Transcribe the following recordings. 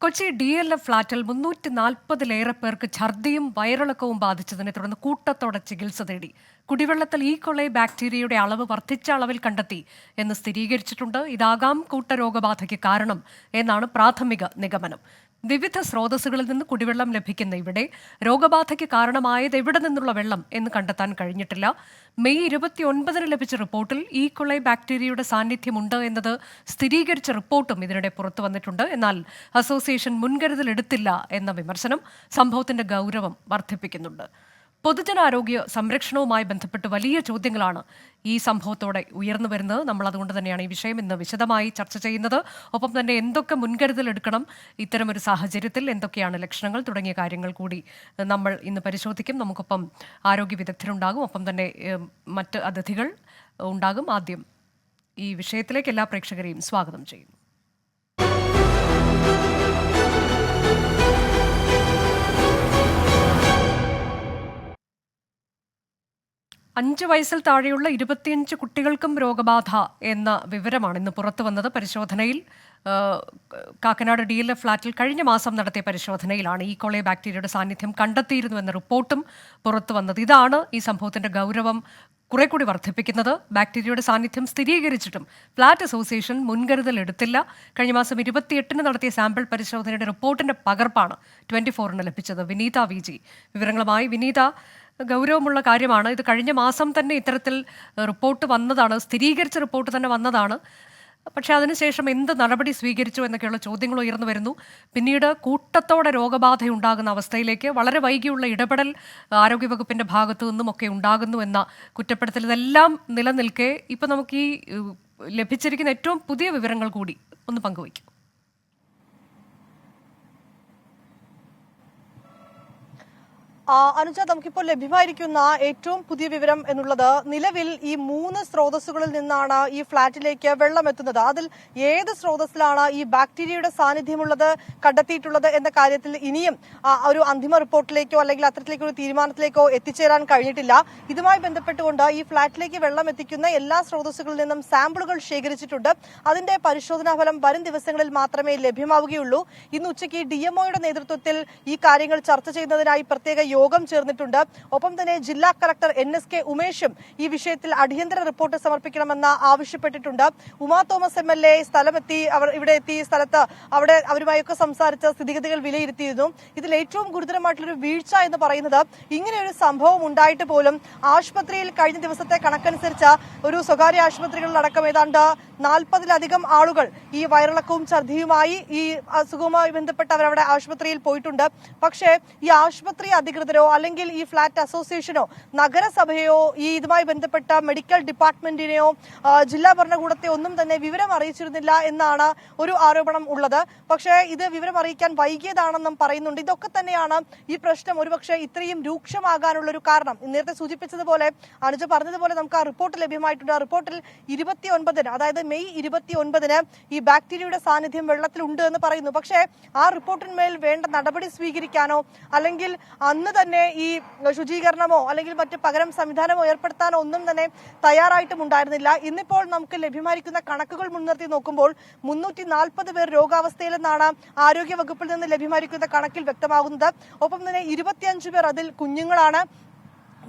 Kochi DLF ഫ്ളാറ്റിൽ 340-ലേറെ പേർക്ക് ഛർദിയും വയറിളക്കവും ബാധിച്ചതിനെ തുടർന്ന് കൂട്ടത്തോടെ ചികിത്സ തേടി. കുടിവെള്ളത്തിൽ കോളി ബാക്ടീരിയയുടെ അളവ് വർദ്ധിച്ച അളവിൽ കണ്ടെത്തി എന്ന് സ്ഥിരീകരിച്ചിട്ടുണ്ട്. ഇതാകാം കൂട്ടരോഗബാധയ്ക്ക് കാരണം എന്നാണ് പ്രാഥമിക നിഗമനം. വിവിധ സ്രോതസ്സുകളിൽ നിന്ന് കുടിവെള്ളം ലഭിക്കുന്ന ഇവിടെ രോഗബാധയ്ക്ക് കാരണമായത് എവിടെ നിന്നുള്ള വെള്ളം എന്ന് കണ്ടെത്താൻ കഴിഞ്ഞിട്ടില്ല. മെയ് 29-ന് ലഭിച്ച റിപ്പോർട്ടിൽ കോളി ബാക്ടീരിയയുടെ സാന്നിധ്യമുണ്ട് എന്നത് സ്ഥിരീകരിച്ച റിപ്പോർട്ടും ഇതിനിടെ പുറത്തു വന്നിട്ടുണ്ട്. എന്നാൽ അസോസിയേഷൻ മുൻകരുതൽ എടുത്തില്ല എന്ന വിമർശനം സംഭവത്തിന്റെ ഗൗരവം വർദ്ധിപ്പിക്കുന്നുണ്ട്. പൊതുജനാരോഗ്യ സംരക്ഷണവുമായി ബന്ധപ്പെട്ട് വലിയ ചോദ്യങ്ങളാണ് ഈ സംഭവത്തോടെ ഉയർന്നു വരുന്നത്. നമ്മൾ അതുകൊണ്ട് തന്നെയാണ് ഈ വിഷയം ഇന്ന് വിശദമായി ചർച്ച ചെയ്യുന്നത്. ഒപ്പം തന്നെ എന്തൊക്കെ മുൻകരുതൽ എടുക്കണം, ഇത്തരമൊരു സാഹചര്യത്തിൽ എന്തൊക്കെയാണ് ലക്ഷണങ്ങൾ തുടങ്ങിയ കാര്യങ്ങൾ കൂടി നമ്മൾ ഇന്ന് പരിശോധിക്കും. നമുക്കൊപ്പം ആരോഗ്യ വിദഗ്ധരുണ്ടാകും, ഒപ്പം തന്നെ മറ്റ് അതിഥികൾ ഉണ്ടാകും. ആദ്യം ഈ വിഷയത്തിലേക്ക് എല്ലാ പ്രേക്ഷകരെയും സ്വാഗതം ചെയ്യുന്നു. 5 വയസ്സിൽ താഴെയുള്ള 25 കുട്ടികൾക്കും രോഗബാധ എന്ന വിവരമാണ് ഇന്ന് പുറത്തു വന്നത്. പരിശോധനയിൽ കാക്കനാട് DLF ഫ്ളാറ്റിൽ കഴിഞ്ഞ മാസം നടത്തിയ പരിശോധനയിലാണ് കോളി ബാക്ടീരിയയുടെ സാന്നിധ്യം കണ്ടെത്തിയിരുന്നു എന്ന റിപ്പോർട്ടും പുറത്തു വന്നത്. ഇതാണ് ഈ സംഭവത്തിന്റെ ഗൗരവം കുറെ കൂടി വർദ്ധിപ്പിക്കുന്നത്. ബാക്ടീരിയയുടെ സാന്നിധ്യം സ്ഥിരീകരിച്ചിട്ടും ഫ്ളാറ്റ് അസോസിയേഷൻ മുൻകരുതൽ എടുത്തില്ല. കഴിഞ്ഞ മാസം 28-ന് നടത്തിയ സാമ്പിൾ പരിശോധനയുടെ റിപ്പോർട്ടിന്റെ പകർപ്പാണ് 24-ന് ലഭിച്ചത്. വിനീത VG വിവരങ്ങളുമായി. വിനീത, ഗൗരവമുള്ള കാര്യമാണ് ഇത്. കഴിഞ്ഞ മാസം തന്നെ ഇത്തരത്തിൽ റിപ്പോർട്ട് വന്നതാണ്, സ്ഥിരീകരിച്ച റിപ്പോർട്ട് തന്നെ വന്നതാണ്. പക്ഷേ അതിനുശേഷം എന്ത് നടപടി സ്വീകരിച്ചു എന്നൊക്കെയുള്ള ചോദ്യങ്ങൾ ഉയർന്നു വരുന്നു. പിന്നീട് കൂട്ടത്തോടെ രോഗബാധയുണ്ടാകുന്ന അവസ്ഥയിലേക്ക് വളരെ വൈകിയുള്ള ഇടപെടൽ ആരോഗ്യവകുപ്പിന്റെ ഭാഗത്തു നിന്നുമൊക്കെ ഉണ്ടാകുന്നു എന്ന കുറ്റപ്പെടുത്തൽ, ഇതെല്ലാം നിലനിൽക്കെ ഇപ്പം നമുക്ക് ഈ ലഭിച്ചിരിക്കുന്ന ഏറ്റവും പുതിയ വിവരങ്ങൾ കൂടി ഒന്ന് പങ്കുവയ്ക്കും. അനുജ, നമുക്കിപ്പോൾ ലഭ്യമായിരിക്കുന്ന ഏറ്റവും പുതിയ വിവരം എന്നുള്ളത്, നിലവിൽ ഈ 3 സ്രോതസ്സുകളിൽ നിന്നാണ് ഈ ഫ്ളാറ്റിലേക്ക് വെള്ളം എത്തുന്നത്. അതിൽ ഏത് സ്രോതസ്സിലാണ് ഈ ബാക്ടീരിയയുടെ സാന്നിധ്യമുള്ളത് കണ്ടെത്തിയിട്ടുള്ളത് എന്ന കാര്യത്തിൽ ഇനിയും ഒരു അന്തിമ റിപ്പോർട്ടിലേക്കോ അല്ലെങ്കിൽ അത്തരത്തിലേക്കോ ഒരു തീരുമാനത്തിലേക്കോ എത്തിച്ചേരാൻ കഴിഞ്ഞിട്ടില്ല. ഇതുമായി ബന്ധപ്പെട്ടുകൊണ്ട് ഈ ഫ്ളാറ്റിലേക്ക് വെള്ളം എത്തിക്കുന്ന എല്ലാ സ്രോതസ്സുകളിൽ നിന്നും സാമ്പിളുകൾ ശേഖരിച്ചിട്ടുണ്ട്. അതിന്റെ പരിശോധനാ ഫലം വരും ദിവസങ്ങളിൽ മാത്രമേ ലഭ്യമാവുകയുള്ളൂ. ഇന്ന് ഉച്ചയ്ക്ക് DMOയുടെ നേതൃത്വത്തിൽ ഈ കാര്യങ്ങൾ ചർച്ച ചെയ്യുന്നതിനായി പ്രത്യേക യോഗം ചേർന്നിട്ടുണ്ട്. ഒപ്പം തന്നെ ജില്ലാ കളക്ടർ NSK ഉമേഷും ഈ വിഷയത്തിൽ അടിയന്തര റിപ്പോർട്ട് സമർപ്പിക്കണമെന്ന് ആവശ്യപ്പെട്ടിട്ടുണ്ട്. ഉമാ തോമസ് MLA സ്ഥലമെത്തി, ഇവിടെ എത്തി സ്ഥലത്ത് അവരുമായൊക്കെ സംസാരിച്ച സ്ഥിതിഗതികൾ വിലയിരുത്തിയിരുന്നു. ഇതിൽ ഏറ്റവും ഗുരുതരമായിട്ടുള്ളൊരു വീഴ്ച എന്ന് പറയുന്നത്, ഇങ്ങനെയൊരു സംഭവം ഉണ്ടായിട്ട് പോലും ആശുപത്രിയിൽ കഴിഞ്ഞ ദിവസത്തെ കണക്കനുസരിച്ച് ഒരു സ്വകാര്യ ആശുപത്രികളിലടക്കം ഏതാണ്ട് 40-ലധികം ആളുകൾ ഈ വയറിളക്കവും ഛർദിയുമായി ഈ അസുഖവുമായി ബന്ധപ്പെട്ട് അവരവിടെ ആശുപത്രിയിൽ പോയിട്ടുണ്ട്. പക്ഷേ ഈ ആശുപത്രി അധികൃതരോ അല്ലെങ്കിൽ ഈ ഫ്ളാറ്റ് അസോസിയേഷനോ നഗരസഭയോ ഈ ഇതുമായി ബന്ധപ്പെട്ട മെഡിക്കൽ ഡിപ്പാർട്ട്മെന്റിനെയോ ജില്ലാ ഭരണകൂടത്തെ ഒന്നും തന്നെ വിവരം അറിയിച്ചിരുന്നില്ല എന്നാണ് ഒരു ആരോപണം ഉള്ളത്. പക്ഷേ ഇത് വിവരം അറിയിക്കാൻ വൈകിയതാണെന്നും പറയുന്നുണ്ട്. ഇതൊക്കെ തന്നെയാണ് ഈ പ്രശ്നം ഒരുപക്ഷെ ഇത്രയും രൂക്ഷമാകാനുള്ള ഒരു കാരണം. നേരത്തെ സൂചിപ്പിച്ചതുപോലെ, അനുജ പറഞ്ഞതുപോലെ, നമുക്ക് ആ റിപ്പോർട്ട് ലഭ്യമായിട്ടുണ്ട്. ആ റിപ്പോർട്ടിൽ 29-ന്, അതായത് മെയ് 29-ന് ഈ ബാക്ടീരിയയുടെ സാന്നിധ്യം വെള്ളത്തിലുണ്ട് എന്ന് പറയുന്നു. പക്ഷേ ആ റിപ്പോർട്ടിന്മേൽ വേണ്ട നടപടി സ്വീകരിക്കാനോ അല്ലെങ്കിൽ അന്ന് തന്നെ ഈ ശുചീകരണമോ അല്ലെങ്കിൽ മറ്റ് പകരം സംവിധാനമോ ഏർപ്പെടുത്താനോ ഒന്നും തന്നെ തയ്യാറായിട്ടും ഉണ്ടായിരുന്നില്ല. ഇന്നിപ്പോൾ നമുക്ക് ലഭ്യമായിരിക്കുന്ന കണക്കുകൾ മുൻനിർത്തി നോക്കുമ്പോൾ 340 പേർ രോഗാവസ്ഥയിലെന്നാണ് ആരോഗ്യ വകുപ്പിൽ നിന്ന് ലഭ്യമായിരിക്കുന്ന കണക്കിൽ വ്യക്തമാകുന്നത്. ഒപ്പം തന്നെ 25 പേർ അതിൽ കുഞ്ഞുങ്ങളാണ്.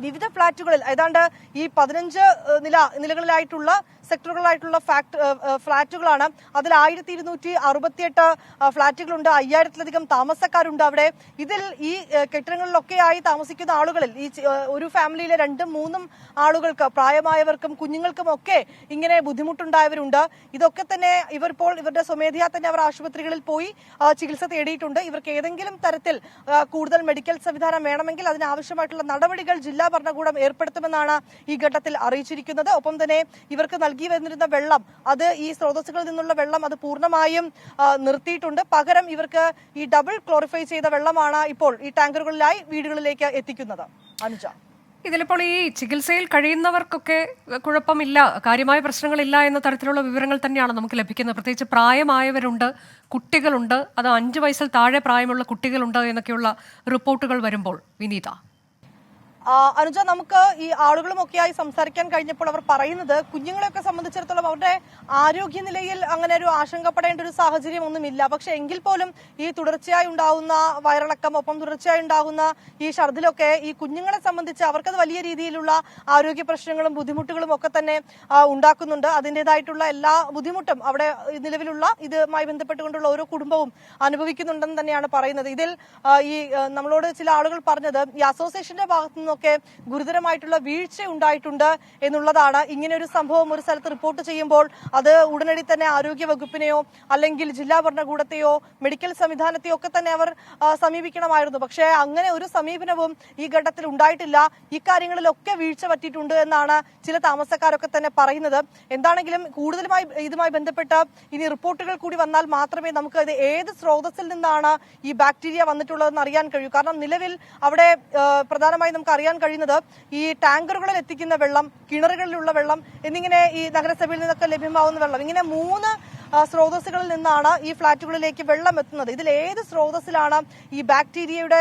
വിവിധ ഫ്ളാറ്റുകളിൽ ഏതാണ്ട് ഈ 15 നിലകളിലായിട്ടുള്ള സെക്ടറുകളായിട്ടുള്ള ഫ്ളാറ്റുകളാണ്. അതിൽ 1268 ഫ്ളാറ്റുകളുണ്ട്. 5000-ലധികം താമസക്കാരുണ്ട് അവിടെ. ഇതിൽ ഈ കെട്ടിടങ്ങളിലൊക്കെയായി താമസിക്കുന്ന ആളുകളിൽ ഈ ഒരു ഫാമിലിയിലെ 2-3 ആളുകൾക്ക്, പ്രായമായവർക്കും കുഞ്ഞുങ്ങൾക്കും ഒക്കെ ഇങ്ങനെ ബുദ്ധിമുട്ടുണ്ടായവരുണ്ട്. ഇതൊക്കെ തന്നെ ഇവരിപ്പോൾ ഇവരുടെ സ്വമേധയാ തന്നെ അവർ ആശുപത്രികളിൽ പോയി ചികിത്സ തേടിയിട്ടുണ്ട്. ഇവർക്ക് ഏതെങ്കിലും തരത്തിൽ കൂടുതൽ മെഡിക്കൽ സംവിധാനം വേണമെങ്കിൽ അതിനാവശ്യമായിട്ടുള്ള നടപടികൾ ജില്ലാ ഭരണകൂടം ഏർപ്പെടുത്തുമെന്നാണ് ഈ ഘട്ടത്തിൽ അറിയിച്ചിരിക്കുന്നത്. ഒപ്പം തന്നെ ഇവർക്ക് നൽകി വന്നിരുന്ന വെള്ളം, അത് ഈ സ്രോതസ്സുകളിൽ നിന്നുള്ള വെള്ളം അത് പൂർണ്ണമായും നിർത്തിയിട്ടുണ്ട്. പകരം ഇവർക്ക് ഈ ഡബിൾ ക്ലോറിഫൈ ചെയ്ത വെള്ളമാണ് ഇപ്പോൾ ഈ ടാങ്കറുകളിലായി വീടുകളിലേക്ക് എത്തിക്കുന്നത്. അനുജ, ഇതിലിപ്പോൾ ഈ ചികിത്സയിൽ കഴിയുന്നവർക്കൊക്കെ കുഴപ്പമില്ല, കാര്യമായ പ്രശ്നങ്ങളില്ല എന്ന തരത്തിലുള്ള വിവരങ്ങൾ തന്നെയാണ് നമുക്ക് ലഭിക്കുന്നത്. പ്രത്യേകിച്ച് പ്രായമായവരുണ്ട്, കുട്ടികളുണ്ട്, അത് 5 വയസ്സിൽ താഴെ പ്രായമുള്ള കുട്ടികളുണ്ട് എന്നൊക്കെയുള്ള റിപ്പോർട്ടുകൾ വരുമ്പോൾ വിനീത. അനുജ, നമുക്ക് ഈ ആളുകളുമൊക്കെയായി സംസാരിക്കാൻ കഴിഞ്ഞപ്പോൾ അവർ പറയുന്നത് കുഞ്ഞുങ്ങളെയൊക്കെ സംബന്ധിച്ചിടത്തോളം അവരുടെ ആരോഗ്യനിലയിൽ അങ്ങനെ ഒരു ആശങ്കപ്പെടേണ്ട ഒരു സാഹചര്യം ഒന്നുമില്ല. പക്ഷെ എങ്കിൽ പോലും ഈ തുടർച്ചയായി ഉണ്ടാകുന്ന വയറിളക്കം, ഒപ്പം തുടർച്ചയായി ഉണ്ടാകുന്ന ഈ ഛർദിലൊക്കെ ഈ കുഞ്ഞുങ്ങളെ സംബന്ധിച്ച് അവർക്കത് വലിയ രീതിയിലുള്ള ആരോഗ്യ പ്രശ്നങ്ങളും ബുദ്ധിമുട്ടുകളും ഒക്കെ തന്നെ ഉണ്ടാക്കുന്നുണ്ട്. അതിൻ്റെതായിട്ടുള്ള എല്ലാ ബുദ്ധിമുട്ടും അവിടെ നിലവിലുള്ള ഇതുമായി ബന്ധപ്പെട്ടുകൊണ്ടുള്ള ഓരോ കുടുംബവും അനുഭവിക്കുന്നുണ്ടെന്ന് തന്നെയാണ് പറയുന്നത്. ഇതിൽ ഈ നമ്മളോട് ചില ആളുകൾ പറഞ്ഞത് ഈ അസോസിയേഷന്റെ ഭാഗത്തു ഒക്കെ ഗുരുതരമായിട്ടുള്ള വീഴ്ച ഉണ്ടായിട്ടുണ്ട് എന്നുള്ളതാണ്. ഇങ്ങനെ ഒരു സംഭവം ഒരു സ്ഥലത്ത് റിപ്പോർട്ട് ചെയ്യുമ്പോൾ അത് ഉടനടി തന്നെ ആരോഗ്യ വകുപ്പിനെയോ അല്ലെങ്കിൽ ജില്ലാ ഭരണകൂടത്തെയോ മെഡിക്കൽ സംവിധാനത്തെയോ ഒക്കെ തന്നെ അവർ സമീപിക്കണമായിരുന്നു. പക്ഷേ അങ്ങനെ ഒരു സമീപനവും ഈ ഘട്ടത്തിൽ ഉണ്ടായിട്ടില്ല. ഇക്കാര്യങ്ങളിലൊക്കെ വീഴ്ച പറ്റിയിട്ടുണ്ട് എന്നാണ് ചില താമസക്കാരൊക്കെ തന്നെ പറയുന്നത്. എന്താണെങ്കിലും കൂടുതലുമായി ഇതുമായി ബന്ധപ്പെട്ട് ഇനി റിപ്പോർട്ടുകൾ കൂടി വന്നാൽ മാത്രമേ നമുക്ക് ഇത് ഏത് സ്രോതസ്സിൽ നിന്നാണ് ഈ ബാക്ടീരിയ വന്നിട്ടുള്ളതെന്ന് അറിയാൻ കഴിയൂ. കാരണം നിലവിൽ അവിടെ പ്രധാനമായും നമുക്ക് അറിയാൻ കഴിയുന്നത് ഈ ടാങ്കറുകളിൽ എത്തിക്കുന്ന വെള്ളം, കിണറുകളിലുള്ള വെള്ളം എന്നിങ്ങനെ ഈ നഗരസഭയിൽ നിന്നൊക്കെ ലഭ്യമാവുന്ന വെള്ളം, ഇങ്ങനെ 3 സ്രോതസ്സുകളിൽ നിന്നാണ് ഈ ഫ്ളാറ്റുകളിലേക്ക് വെള്ളം എത്തുന്നത്. ഇതിൽ ഏത് സ്രോതസ്സിലാണ് ഈ ബാക്ടീരിയയുടെ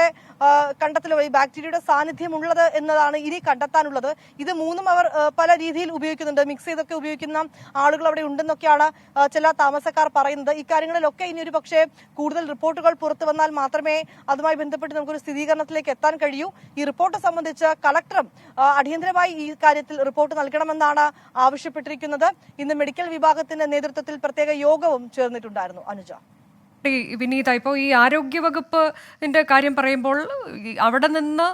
കണ്ടെത്തലോ ഈ ബാക്ടീരിയയുടെ സാന്നിധ്യം ഉള്ളത് എന്നതാണ് ഇനി കണ്ടെത്താനുള്ളത്. ഇത് 3ഉം അവർ പല രീതിയിൽ ഉപയോഗിക്കുന്നുണ്ട്. മിക്സ് ചെയ്തൊക്കെ ഉപയോഗിക്കുന്ന ആളുകൾ അവിടെ ഉണ്ടെന്നൊക്കെയാണ് ചില താമസക്കാർ പറയുന്നത്. ഇക്കാര്യങ്ങളിലൊക്കെ ഇനി ഒരു പക്ഷേ കൂടുതൽ റിപ്പോർട്ടുകൾ പുറത്തു വന്നാൽ മാത്രമേ അതുമായി ബന്ധപ്പെട്ട് നമുക്കൊരു സ്ഥിരീകരണത്തിലേക്ക് എത്താൻ കഴിയൂ. ഈ റിപ്പോർട്ട് സംബന്ധിച്ച് കളക്ടറും അടിയന്തരമായി ഈ കാര്യത്തിൽ റിപ്പോർട്ട് നൽകണമെന്നാണ് ആവശ്യപ്പെട്ടിരിക്കുന്നത്. ഇന്ന് മെഡിക്കൽ വിഭാഗത്തിന്റെ നേതൃത്വത്തിൽ പ്രത്യേക യോഗവും ചേർന്നിട്ടുണ്ടായിരുന്നു. അനുജ, വിനീത, ഇപ്പോൾ ഈ ആരോഗ്യവകുപ്പിന്റെ കാര്യം പറയുമ്പോൾ അവിടെ നിന്ന്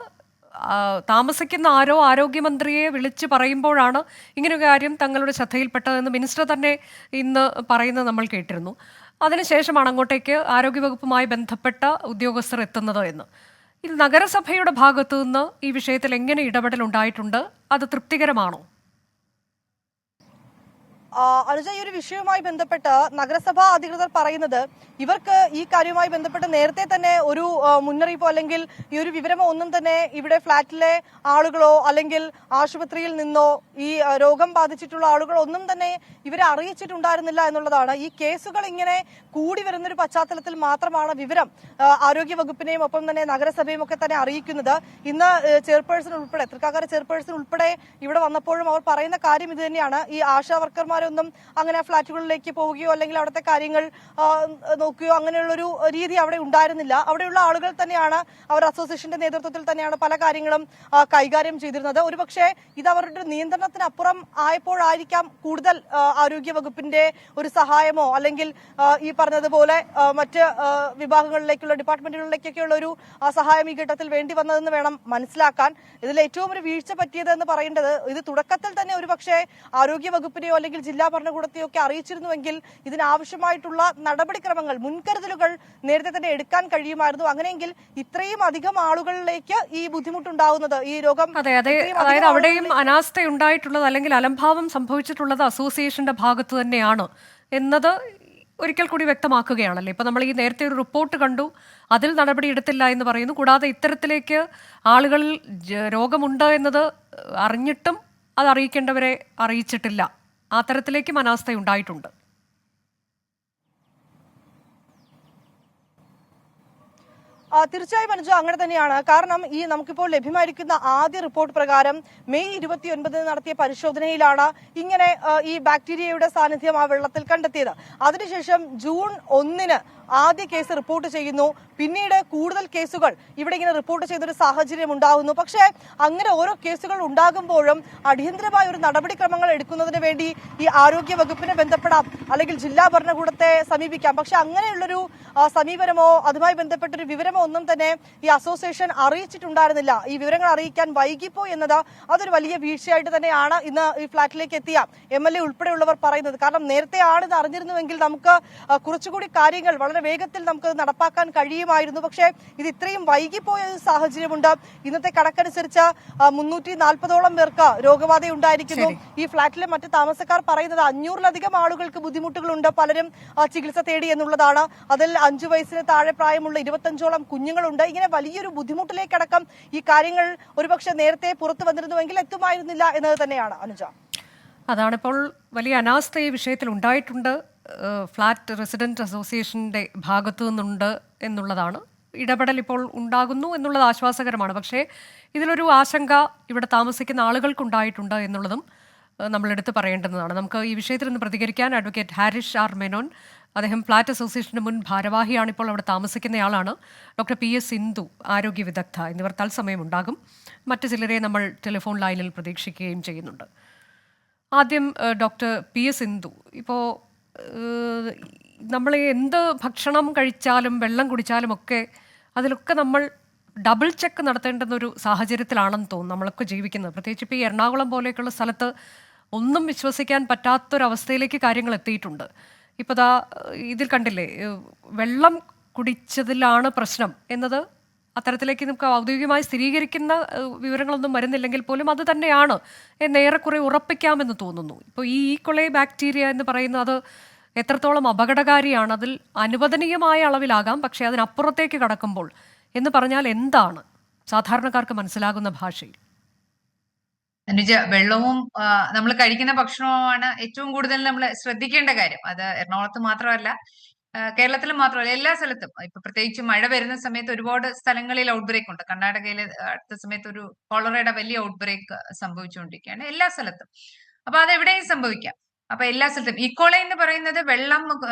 താമസിക്കുന്ന ആരോ ആരോഗ്യമന്ത്രിയെ വിളിച്ച് പറയുമ്പോഴാണ് ഇങ്ങനൊരു കാര്യം തങ്ങളുടെ ശ്രദ്ധയിൽപ്പെട്ടതെന്ന് മിനിസ്റ്റർ തന്നെ ഇന്ന് പറയുന്നത് നമ്മൾ കേട്ടിരുന്നു. അതിനുശേഷമാണ് അങ്ങോട്ടേക്ക് ആരോഗ്യവകുപ്പുമായി ബന്ധപ്പെട്ട ഉദ്യോഗസ്ഥർ എത്തുന്നത് എന്ന്. ഇത് നഗരസഭയുടെ ഭാഗത്തു നിന്ന് ഈ വിഷയത്തിൽ എങ്ങനെ ഇടപെടൽ ഉണ്ടായിട്ടുണ്ട്? അത് തൃപ്തികരമാണോ? അനുജ, ഈ ഒരു വിഷയവുമായി ബന്ധപ്പെട്ട് നഗരസഭാ അധികൃതർ പറയുന്നത് ഇവർക്ക് ഈ കാര്യവുമായി ബന്ധപ്പെട്ട് നേരത്തെ തന്നെ ഒരു മുന്നറിയിപ്പോ അല്ലെങ്കിൽ ഈ ഒരു വിവരമോ ഒന്നും തന്നെ ഇവിടെ ഫ്ളാറ്റിലെ ആളുകളോ അല്ലെങ്കിൽ ആശുപത്രിയിൽ നിന്നോ ഈ രോഗം ബാധിച്ചിട്ടുള്ള ആളുകളോ ഒന്നും തന്നെ ഇവരെ അറിയിച്ചിട്ടുണ്ടായിരുന്നില്ല എന്നുള്ളതാണ്. ഈ കേസുകൾ ഇങ്ങനെ കൂടി വരുന്നൊരു പശ്ചാത്തലത്തിൽ മാത്രമാണ് വിവരം ആരോഗ്യ വകുപ്പിനെയും ഒപ്പം തന്നെ നഗരസഭയും ഒക്കെ തന്നെ അറിയിക്കുന്നത്. ഇന്ന് ചെയർപേഴ്സൺ ഉൾപ്പെടെ, തൃക്കാക്കര ചെയർപേഴ്സൺ ഉൾപ്പെടെ ഇവിടെ വന്നപ്പോഴും അവർ പറയുന്ന കാര്യം ഇത് തന്നെയാണ്. ഈ ആശാ വർക്കർമാരൊന്നും അങ്ങനെ ഫ്ളാറ്റുകളിലേക്ക് പോവുകയോ അല്ലെങ്കിൽ അവിടുത്തെ കാര്യങ്ങൾ നോക്കുകയോ അങ്ങനെയുള്ളൊരു രീതി അവിടെ ഉണ്ടായിരുന്നില്ല. അവിടെയുള്ള ആളുകൾ തന്നെയാണ്, അവർ അസോസിയേഷന്റെ നേതൃത്വത്തിൽ തന്നെയാണ് പല കാര്യങ്ങളും കൈകാര്യം ചെയ്തിരുന്നത്. ഒരുപക്ഷെ ഇത് അവരുടെ നിയന്ത്രണത്തിനപ്പുറം ആയപ്പോഴായിരിക്കാം കൂടുതൽ ആരോഗ്യ വകുപ്പിന്റെ ഒരു സഹായമോ അല്ലെങ്കിൽ ഈ പറഞ്ഞതുപോലെ മറ്റ് വിഭാഗങ്ങളിലേക്കുള്ള ഡിപ്പാർട്ട്മെന്റുകളിലേക്കൊക്കെയുള്ള ഒരു സഹായം ഈ ഘട്ടത്തിൽ വേണ്ടി വന്നതെന്ന് വേണം മനസ്സിലാക്കാൻ. ഇതിൽ ഏറ്റവും ഒരു വീഴ്ച പറ്റിയതെന്ന് പറയേണ്ടത് ഇത് തുടക്കത്തിൽ തന്നെ ഒരുപക്ഷെ ആരോഗ്യ വകുപ്പിനെയോ അല്ലെങ്കിൽ ജില്ലാ ഭരണകൂടത്തെയോ ഒക്കെ അറിയിച്ചിരുന്നുവെങ്കിൽ ഇതിനാവശ്യമായിട്ടുള്ള നടപടിക്രമങ്ങൾ, മുൻകരുതലുകൾ നേരത്തെ തന്നെ എടുക്കാൻ കഴിയുമായിരുന്നു. അങ്ങനെയെങ്കിൽ ഇത്രയും അധികം ആളുകളിലേക്ക് ഈ ബുദ്ധിമുട്ടുണ്ടാവുന്നത്, ഈ രോഗം, അതായത് അവിടെയും അനാസ്ഥ ഉണ്ടായിട്ടുള്ളത് അല്ലെങ്കിൽ അലംഭാവം സംഭവിച്ചിട്ടുള്ളത് അസോസിയേഷന്റെ ഭാഗത്ത് തന്നെയാണ് എന്നത് ഒരിക്കൽ കൂടി വ്യക്തമാക്കുകയാണല്ലേ. ഇപ്പൊ നമ്മൾ ഈ നേരത്തെ ഒരു റിപ്പോർട്ട് കണ്ടു, അതിൽ നടപടി എടുത്തില്ല എന്ന് പറയുന്നു. കൂടാതെ ഇത്തരത്തിലേക്ക് ആളുകളിൽ രോഗമുണ്ട് എന്നത് അറിഞ്ഞിട്ടും അത് അറിയിക്കേണ്ടവരെ അറിയിച്ചിട്ടില്ല. ആ തരത്തിലേക്കും അനാസ്ഥ ഉണ്ടായിട്ടുണ്ട്. തീർച്ചയായും അനുജ, അങ്ങനെ തന്നെയാണ്. കാരണം ഈ നമുക്കിപ്പോൾ ലഭ്യമായിരിക്കുന്ന ആദ്യ റിപ്പോർട്ട് പ്രകാരം മെയ് 29 നടത്തിയ പരിശോധനയിലാണ് ഇങ്ങനെ ഈ ബാക്ടീരിയയുടെ സാന്നിധ്യം ആ വെള്ളത്തിൽ കണ്ടെത്തിയത്. അതിനുശേഷം ജൂൺ 1 ആദ്യ കേസ് റിപ്പോർട്ട് ചെയ്യുന്നു. പിന്നീട് കൂടുതൽ കേസുകൾ ഇവിടെ ഇങ്ങനെ റിപ്പോർട്ട് ചെയ്തൊരു സാഹചര്യം ഉണ്ടാകുന്നു. പക്ഷേ അങ്ങനെ ഓരോ കേസുകൾ ഉണ്ടാകുമ്പോഴും അടിയന്തരമായ ഒരു നടപടിക്രമങ്ങൾ എടുക്കുന്നതിന് വേണ്ടി ഈ ആരോഗ്യ വകുപ്പിനെ ബന്ധപ്പെടാം അല്ലെങ്കിൽ ജില്ലാ ഭരണകൂടത്തെ സമീപിക്കാം. പക്ഷെ അങ്ങനെയുള്ളൊരു സമീപനമോ അതുമായി ബന്ധപ്പെട്ടൊരു വിവരമോ ഒന്നും തന്നെ ഈ അസോസിയേഷൻ അറിയിച്ചിട്ടുണ്ടായിരുന്നില്ല. ഈ വിവരങ്ങൾ അറിയിക്കാൻ വൈകിപ്പോയി എന്നത് അതൊരു വലിയ വീഴ്ചയായിട്ട് തന്നെയാണ് ഇന്ന് ഈ ഫ്ളാറ്റിലേക്ക് എത്തിയ MLA ഉൾപ്പെടെയുള്ളവർ പറയുന്നത്. കാരണം നേരത്തെ ആണിത് അറിഞ്ഞിരുന്നുവെങ്കിൽ നമുക്ക് കുറച്ചുകൂടി കാര്യങ്ങൾ വളരെ വേഗത്തിൽ നമുക്ക് നടപ്പാക്കാൻ കഴിയുമായിരുന്നു. പക്ഷേ ഇത് ഇത്രയും വൈകിപ്പോയ സാഹചര്യമുണ്ട്. ഇന്നത്തെ കണക്കനുസരിച്ച് 340ഓളം പേർക്ക് രോഗബാധ ഉണ്ടായിരിക്കുന്നു. ഈ ഫ്ളാറ്റിലെ മറ്റ് താമസക്കാർ പറയുന്നത് 500-ലധികം ആളുകൾക്ക് ബുദ്ധിമുട്ടുകളുണ്ട്, പലരും ചികിത്സ തേടി എന്നുള്ളതാണ്. അതിൽ 5 വയസ്സിന് താഴെ പ്രായമുള്ള 25ഓളം കുഞ്ഞുങ്ങളുണ്ട്. ഇങ്ങനെ വലിയൊരു ബുദ്ധിമുട്ടിലേക്കടക്കം ഈ കാര്യങ്ങൾ ഒരുപക്ഷെ നേരത്തെ പുറത്തു വന്നിരുന്നുവെങ്കിൽ എത്തുമായിരുന്നില്ല എന്നത് തന്നെയാണ് അനുജ. അതാണിപ്പോൾ വലിയ അനാസ്ഥ ഈ വിഷയത്തിൽ ഉണ്ടായിട്ടുണ്ട്, ഫ്ലാറ്റ് റെസിഡന്റ് അസോസിയേഷന്റെ ഭാഗത്തു നിന്നുണ്ട് എന്നുള്ളതാണ് ഇടപെടൽ ഇപ്പോൾ ഉണ്ടാകുന്നു എന്നുള്ളത് ആശ്വാസകരമാണ്. പക്ഷേ ഇതിലൊരു ആശങ്ക ഇവിടെ താമസിക്കുന്ന ആളുകൾക്കുണ്ടായിട്ടുണ്ട് എന്നുള്ളതും നമ്മൾ എടുത്തു പറയേണ്ടുന്നതാണ്. നമുക്ക് ഈ വിഷയത്തിൽ നിന്ന് പ്രതികരിക്കാൻ അഡ്വക്കേറ്റ് ഹാരിഷ് ആർ മെനോൻ, അദ്ദേഹം ഫ്ലാറ്റ് അസോസിയേഷന്റെ മുൻ ഭാരവാഹിയാണ്, ഇപ്പോൾ അവിടെ താമസിക്കുന്നയാളാണ്. ഡോക്ടർ PS സിന്ധു, ആരോഗ്യ വിദഗ്ധ, എന്നിവർ തത്സമയം ഉണ്ടാകും. മറ്റു ചിലരെ നമ്മൾ ടെലിഫോൺ ലൈനിൽ പ്രതീക്ഷിക്കുകയും ചെയ്യുന്നുണ്ട്. ആദ്യം ഡോക്ടർ PS സിന്ധു, ഇപ്പോൾ നമ്മൾ എന്ത് ഭക്ഷണം കഴിച്ചാലും വെള്ളം കുടിച്ചാലും ഒക്കെ അതിലൊക്കെ നമ്മൾ ഡബിൾ ചെക്ക് നടത്തേണ്ടുന്ന ഒരു സാഹചര്യത്തിലാണെന്ന് തോന്നുന്നു നമ്മളൊക്കെ ജീവിക്കുന്നത്. പ്രത്യേകിച്ച് ഇപ്പോൾ ഈ എറണാകുളം പോലെയൊക്കെയുള്ള സ്ഥലത്ത് ഒന്നും വിശ്വസിക്കാൻ പറ്റാത്തൊരവസ്ഥയിലേക്ക് കാര്യങ്ങൾ എത്തിയിട്ടുണ്ട്. ഇപ്പോൾ ദാ ഇതിൽ കണ്ടില്ലേ, വെള്ളം കുടിച്ചതിലാണ് പ്രശ്നം എന്നത് അത്തരത്തിലേക്ക് നമുക്ക് ഔദ്യോഗികമായി സ്ഥിരീകരിക്കുന്ന വിവരങ്ങളൊന്നും വരുന്നില്ലെങ്കിൽ പോലും അത് തന്നെയാണ് എന്ന് ഏറെക്കുറെ ഉറപ്പിക്കാമെന്ന് തോന്നുന്നു. ഇപ്പോൾ ഈ ഈക്കോളൈ ബാക്ടീരിയ എന്ന് പറയുന്നത് അത് എത്രത്തോളം അപകടകാരിയാണ്, അതിൽ അനുവദനീയമായ അളവിലാകാം, പക്ഷേ അതിനപ്പുറത്തേക്ക് കടക്കുമ്പോൾ എന്ന് പറഞ്ഞാൽ എന്താണ് സാധാരണക്കാർക്ക് മനസ്സിലാകുന്ന ഭാഷയിൽ? അനുജ, വെള്ളവും നമ്മൾ കഴിക്കുന്ന ഭക്ഷണവുമാണ് ഏറ്റവും കൂടുതൽ നമ്മൾ ശ്രദ്ധിക്കേണ്ട കാര്യം. അത് എറണാകുളത്ത് മാത്രമല്ല, കേരളത്തിൽ മാത്രമല്ല, എല്ലാ സ്ഥലത്തും. ഇപ്പൊ പ്രത്യേകിച്ച് മഴ വരുന്ന സമയത്ത് ഒരുപാട് സ്ഥലങ്ങളിൽ ഔട്ട് ബ്രേക്ക് ഉണ്ട്. കർണാടകയിൽ അടുത്ത സമയത്ത് ഒരു കോളറയുടെ വലിയ ഔട്ട് ബ്രേക്ക് സംഭവിച്ചുകൊണ്ടിരിക്കുകയാണ് എല്ലാ സ്ഥലത്തും. അപ്പൊ അത് എവിടെയും സംഭവിക്കാം. അപ്പൊ എല്ലാ സ്ഥലത്തും ഈക്കോളൈ എന്ന് പറയുന്നത് വെള്ളം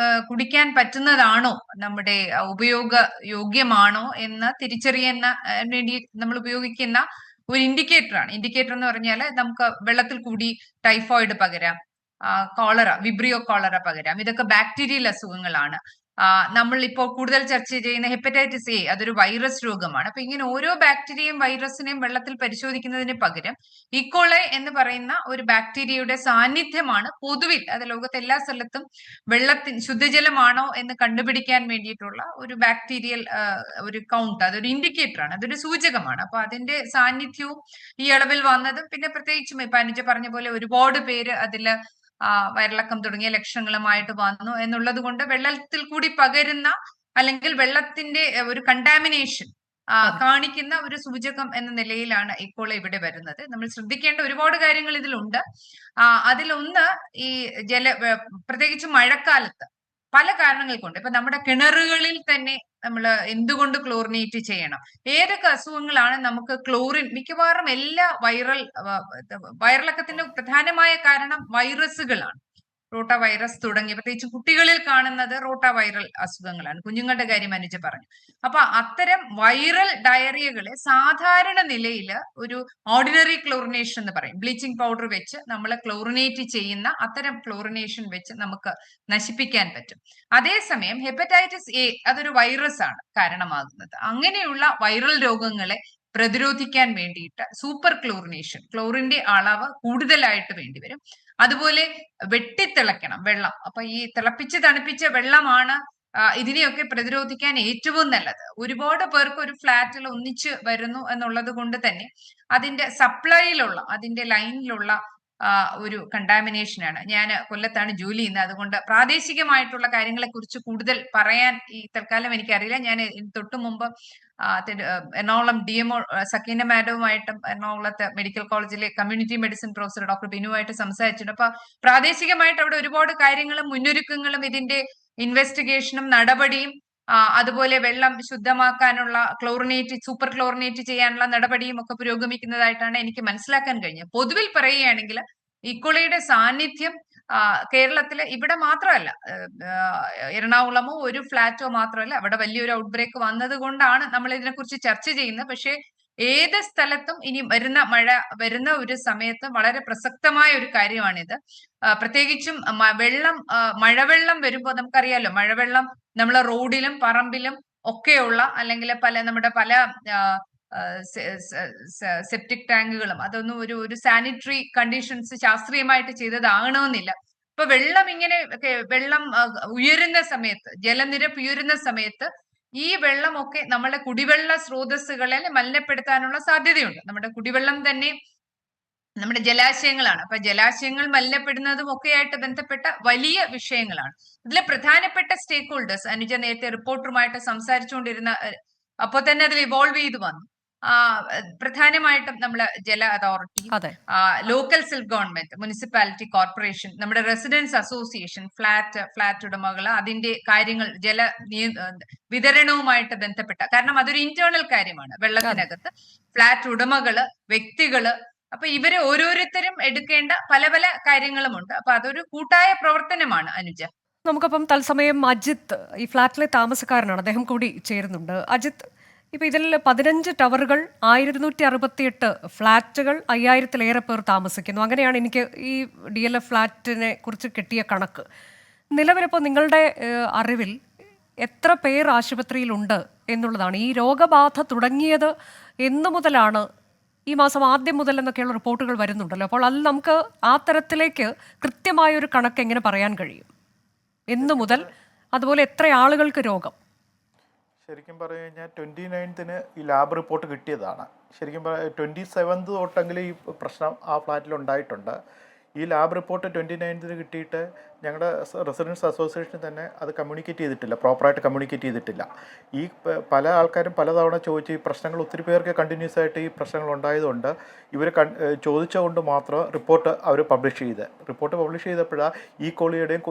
കുടിക്കാൻ പറ്റുന്നതാണോ, നമ്മുടെ ഉപയോഗ യോഗ്യമാണോ എന്ന് തിരിച്ചറിയുന്ന വേണ്ടി നമ്മൾ ഉപയോഗിക്കുന്ന ഒരു ഇൻഡിക്കേറ്റർ ആണ്. ഇൻഡിക്കേറ്റർ എന്ന് പറഞ്ഞാൽ നമുക്ക് വെള്ളത്തിൽ കൂടി ടൈഫോയിഡ് പകരാം, കോളറ, വിബ്രിയോ കോളറ പകരാം. ഇതൊക്കെ ബാക്ടീരിയൽ അസുഖങ്ങളാണ്. നമ്മൾ ഇപ്പോൾ കൂടുതൽ ചർച്ച ചെയ്യുന്ന ഹെപ്പറ്റൈറ്റിസ് എ, അതൊരു വൈറസ് രോഗമാണ്. അപ്പൊ ഇങ്ങനെ ഓരോ ബാക്ടീരിയയും വൈറസിനെയും വെള്ളത്തിൽ പരിശോധിക്കുന്നതിന് പകരം ഈക്കോളൈ എന്ന് പറയുന്ന ഒരു ബാക്ടീരിയയുടെ സാന്നിധ്യമാണ് പൊതുവിൽ, അത് ലോകത്തെ എല്ലാ സ്ഥലത്തും ശുദ്ധജലമാണോ എന്ന് കണ്ടുപിടിക്കാൻ വേണ്ടിയിട്ടുള്ള ഒരു ബാക്ടീരിയൽ ഒരു കൗണ്ട്, അതൊരു ഇൻഡിക്കേറ്റർ ആണ്, അതൊരു സൂചകമാണ്. അപ്പൊ അതിന്റെ സാന്നിധ്യവും ഈ അളവിൽ വന്നതും, പിന്നെ പ്രത്യേകിച്ചും ഇപ്പൊ അനുജ പറഞ്ഞ പോലെ ഒരുപാട് പേര് അതില് വയറിളക്കം തുടങ്ങിയ ലക്ഷണങ്ങളുമായിട്ട് വന്നു എന്നുള്ളത് കൊണ്ട് വെള്ളത്തിൽ കൂടി പകരുന്ന അല്ലെങ്കിൽ വെള്ളത്തിന്റെ ഒരു കണ്ടാമിനേഷൻ കാണിക്കുന്ന ഒരു സൂചകം എന്ന നിലയിലാണ് ഇപ്പോൾ ഇവിടെ വരുന്നത്. നമ്മൾ ശ്രദ്ധിക്കേണ്ട ഒരുപാട് കാര്യങ്ങൾ ഇതിലുണ്ട്. അതിലൊന്ന്, ഈ പ്രത്യേകിച്ച് മഴക്കാലത്ത് പല കാരണങ്ങൾ കൊണ്ട്, ഇപ്പൊ നമ്മുടെ കിണറുകളിൽ തന്നെ നമ്മൾ എന്തുകൊണ്ട് ക്ലോറിനേറ്റ് ചെയ്യണം? ഏതൊക്കെ അസുഖങ്ങളാണ് നമുക്ക് ക്ലോറിൻ, മിക്കവാറും എല്ലാ വയറിളക്കത്തിന്റെ പ്രധാനമായ കാരണം വൈറസുകളാണ്. റോട്ട വൈറസ് തുടങ്ങി പ്രത്യേകിച്ച് കുട്ടികളിൽ കാണുന്നത് റോട്ട വൈറൽ അസുഖങ്ങളാണ്. കുഞ്ഞുങ്ങളുടെ കാര്യം അനുജ പറഞ്ഞു. അപ്പൊ അത്തരം വൈറൽ ഡയറിയകളെ സാധാരണ നിലയിൽ ഒരു ഓർഡിനറി ക്ലോറിനേഷൻ എന്ന് പറയും, ബ്ലീച്ചിങ് പൗഡർ വെച്ച് നമ്മൾ ക്ലോറിനേറ്റ് ചെയ്യുന്ന അത്തരം ക്ലോറിനേഷൻ വെച്ച് നമുക്ക് നശിപ്പിക്കാൻ പറ്റും. അതേസമയം ഹെപ്പറ്റൈറ്റിസ് എ, അതൊരു വൈറസ് ആണ് കാരണമാകുന്നത്. അങ്ങനെയുള്ള വൈറൽ രോഗങ്ങളെ പ്രതിരോധിക്കാൻ വേണ്ടിയിട്ട് സൂപ്പർ ക്ലോറിനേഷൻ, ക്ലോറിന്റെ അളവ് കൂടുതലായിട്ട് വേണ്ടിവരും. അതുപോലെ വെട്ടിത്തിളയ്ക്കണം വെള്ളം. അപ്പൊ ഈ തിളപ്പിച്ച് തണുപ്പിച്ച വെള്ളമാണ് ഇതിനെയൊക്കെ പ്രതിരോധിക്കാൻ ഏറ്റവും നല്ലത്. ഒരുപാട് പേർക്ക് ഒരു ഫ്ലാറ്റിൽ ഒന്നിച്ച് വരുന്നു എന്നുള്ളത് കൊണ്ട് തന്നെ അതിന്റെ സപ്ലൈയിലുള്ള, അതിന്റെ ലൈനിലുള്ള ഒരു കണ്ടാമിനേഷനാണ്. ഞാൻ കൊല്ലത്താണ് ജോലി ചെയ്യുന്നത്, അതുകൊണ്ട് പ്രാദേശികമായിട്ടുള്ള കാര്യങ്ങളെ കുറിച്ച് കൂടുതൽ പറയാൻ ഈ തൽക്കാലം എനിക്കറിയില്ല. ഞാൻ തൊട്ടു മുമ്പ് എറണാകുളം DMO സക്കീന മാഡവുമായിട്ടും എറണാകുളത്ത് മെഡിക്കൽ കോളേജിലെ കമ്മ്യൂണിറ്റി മെഡിസിൻ പ്രൊഫസർ ഡോക്ടർ ബിനുവായിട്ട് സംസാരിച്ചിട്ടുണ്ട്. അപ്പൊ പ്രാദേശികമായിട്ട് അവിടെ ഒരുപാട് കാര്യങ്ങളും മുന്നൊരുക്കങ്ങളും ഇതിന്റെ ഇൻവെസ്റ്റിഗേഷനും നടപടിയും അതുപോലെ വെള്ളം ശുദ്ധമാക്കാനുള്ള സൂപ്പർ ക്ലോറിനേറ്റ് ചെയ്യാനുള്ള നടപടിയും ഒക്കെ പുരോഗമിക്കുന്നതായിട്ടാണ് എനിക്ക് മനസ്സിലാക്കാൻ കഴിഞ്ഞത്. പൊതുവിൽ പറയുകയാണെങ്കിൽ ഈക്കോളയുടെ സാന്നിധ്യം കേരളത്തിലെ ഇവിടെ മാത്രമല്ല, എറണാകുളമോ ഒരു ഫ്ലാറ്റോ മാത്രമല്ല, അവിടെ വലിയൊരു ഔട്ട് ബ്രേക്ക് വന്നത് കൊണ്ടാണ് നമ്മൾ ഇതിനെക്കുറിച്ച് ചർച്ച ചെയ്യുന്നത്. പക്ഷേ ഏത് സ്ഥലത്തും ഇനി വരുന്ന ഒരു സമയത്ത് വളരെ പ്രസക്തമായ ഒരു കാര്യമാണിത്. പ്രത്യേകിച്ചും മഴവെള്ളം വരുമ്പോൾ നമുക്കറിയാലോ, മഴവെള്ളം നമ്മളെ റോഡിലും പറമ്പിലും ഒക്കെയുള്ള, അല്ലെങ്കിൽ നമ്മുടെ പല സെപ്റ്റിക് ടാങ്കുകളും, അതൊന്നും ഒരു സാനിറ്ററി കണ്ടീഷൻസ് ശാസ്ത്രീയമായിട്ട് ചെയ്തതാകണമെന്നില്ല. ഇപ്പൊ വെള്ളം ഉയരുന്ന സമയത്ത്, ജലനിരപ്പ് ഉയരുന്ന സമയത്ത് ഈ വെള്ളമൊക്കെ നമ്മുടെ കുടിവെള്ള സ്രോതസ്സുകളെ മലിനപ്പെടുത്താനുള്ള സാധ്യതയുണ്ട്. നമ്മുടെ കുടിവെള്ളം തന്നെ നമ്മുടെ ജലാശയങ്ങളാണ്. അപ്പൊ ജലാശയങ്ങൾ മലിനപ്പെടുന്നതും ഒക്കെയായിട്ട് ബന്ധപ്പെട്ട വലിയ വിഷയങ്ങളാണ്. ഇതിലെ പ്രധാനപ്പെട്ട സ്റ്റേക്ക് ഹോൾഡേഴ്സ്, അനുജ നേരത്തെ റിപ്പോർട്ടറുമായിട്ട് സംസാരിച്ചുകൊണ്ടിരുന്ന, അപ്പോൾ തന്നെ അതിൽ ഇവോൾവ് ചെയ്ത് വന്നു. പ്രധാനമായിട്ടും നമ്മള് ജല അതോറിറ്റി, അതെ. Local self government, municipality corporation, നമ്മുടെ റെസിഡൻസ് അസോസിയേഷൻ, ഫ്ലാറ്റ് ഉടമകൾ, അതിന്റെ കാര്യങ്ങൾ വിതരണവുമായിട്ട് ബന്ധപ്പെട്ട, കാരണം അതൊരു ഇന്റേണൽ കാര്യമാണ് വെള്ളത്തിനകത്ത്. ഫ്ലാറ്റ് ഉടമകള്, വ്യക്തികള്, അപ്പൊ ഇവര് ഓരോരുത്തരും എടുക്കേണ്ട പല പല കാര്യങ്ങളുമുണ്ട്. അപ്പൊ അതൊരു കൂട്ടായ പ്രവർത്തനമാണ് അനുജ. നമുക്കപ്പം തത്സമയം അജിത്ത്, ഈ ഫ്ലാറ്റിലെ താമസക്കാരനാണ്, അദ്ദേഹം കൂടി ചേരുന്നുണ്ട്. അജിത്ത്, ഇപ്പൊ ഇതിൽ 15 ടവറുകൾ, 1268 ഫ്ലാറ്റുകൾ, 5000-ലേറെ പേർ താമസിക്കുന്നു. അങ്ങനെയാണ് എനിക്ക് ഈ DLF ഫ്ലാറ്റിനെ കുറിച്ച് കിട്ടിയ കണക്ക്. നിലവിലിപ്പോൾ നിങ്ങളുടെ അറിവിൽ എത്ര പേർ ആശുപത്രിയിലുണ്ട് എന്നുള്ളതാണ്. ഈ രോഗബാധ തുടങ്ങിയത് എന്നു മുതലാണ്? ഈ മാസം ആദ്യം മുതൽ എന്നൊക്കെയുള്ള റിപ്പോർട്ടുകൾ വരുന്നുണ്ടല്ലോ. അപ്പോൾ അത് നമുക്ക് ആ തരത്തിലേക്ക് കൃത്യമായൊരു കണക്ക് എങ്ങനെ പറയാൻ കഴിയും? എന്നു മുതൽ, അതുപോലെ എത്ര ആളുകൾക്ക് രോഗം? ശരിക്കും പറഞ്ഞു കഴിഞ്ഞാൽ 29-ന് ഈ ലാബ് റിപ്പോർട്ട് കിട്ടിയതാണ്. ശരിക്കും 27 തൊട്ടെങ്കിലും ഈ പ്രശ്നം ആ ഫ്ലാറ്റിൽ ഉണ്ടായിട്ടുണ്ട്. ഈ ലാബ് റിപ്പോർട്ട് 29-ന് കിട്ടിയിട്ട് ഞങ്ങളുടെ റെസിഡൻസ് അസോസിയേഷൻ തന്നെ അത് കമ്മ്യൂണിക്കേറ്റ് ചെയ്തിട്ടില്ല, പ്രോപ്പറായിട്ട് കമ്മ്യൂണിക്കേറ്റ് ചെയ്തിട്ടില്ല. ഈ പല ആൾക്കാരും പലതവണ ചോദിച്ചു. ഈ പ്രശ്നങ്ങൾ ഒത്തിരി പേർക്ക് കണ്ടിന്യൂസ് ആയിട്ട് ഈ പ്രശ്നങ്ങൾ ഉണ്ടായതുകൊണ്ട് ഇവർ ചോദിച്ചുകൊണ്ട് മാത്രം റിപ്പോർട്ട് അവർ പബ്ലിഷ് ചെയ്ത്. റിപ്പോർട്ട് പബ്ലിഷ് ചെയ്തപ്പോഴാണ് ഈ കോളിയുടെയും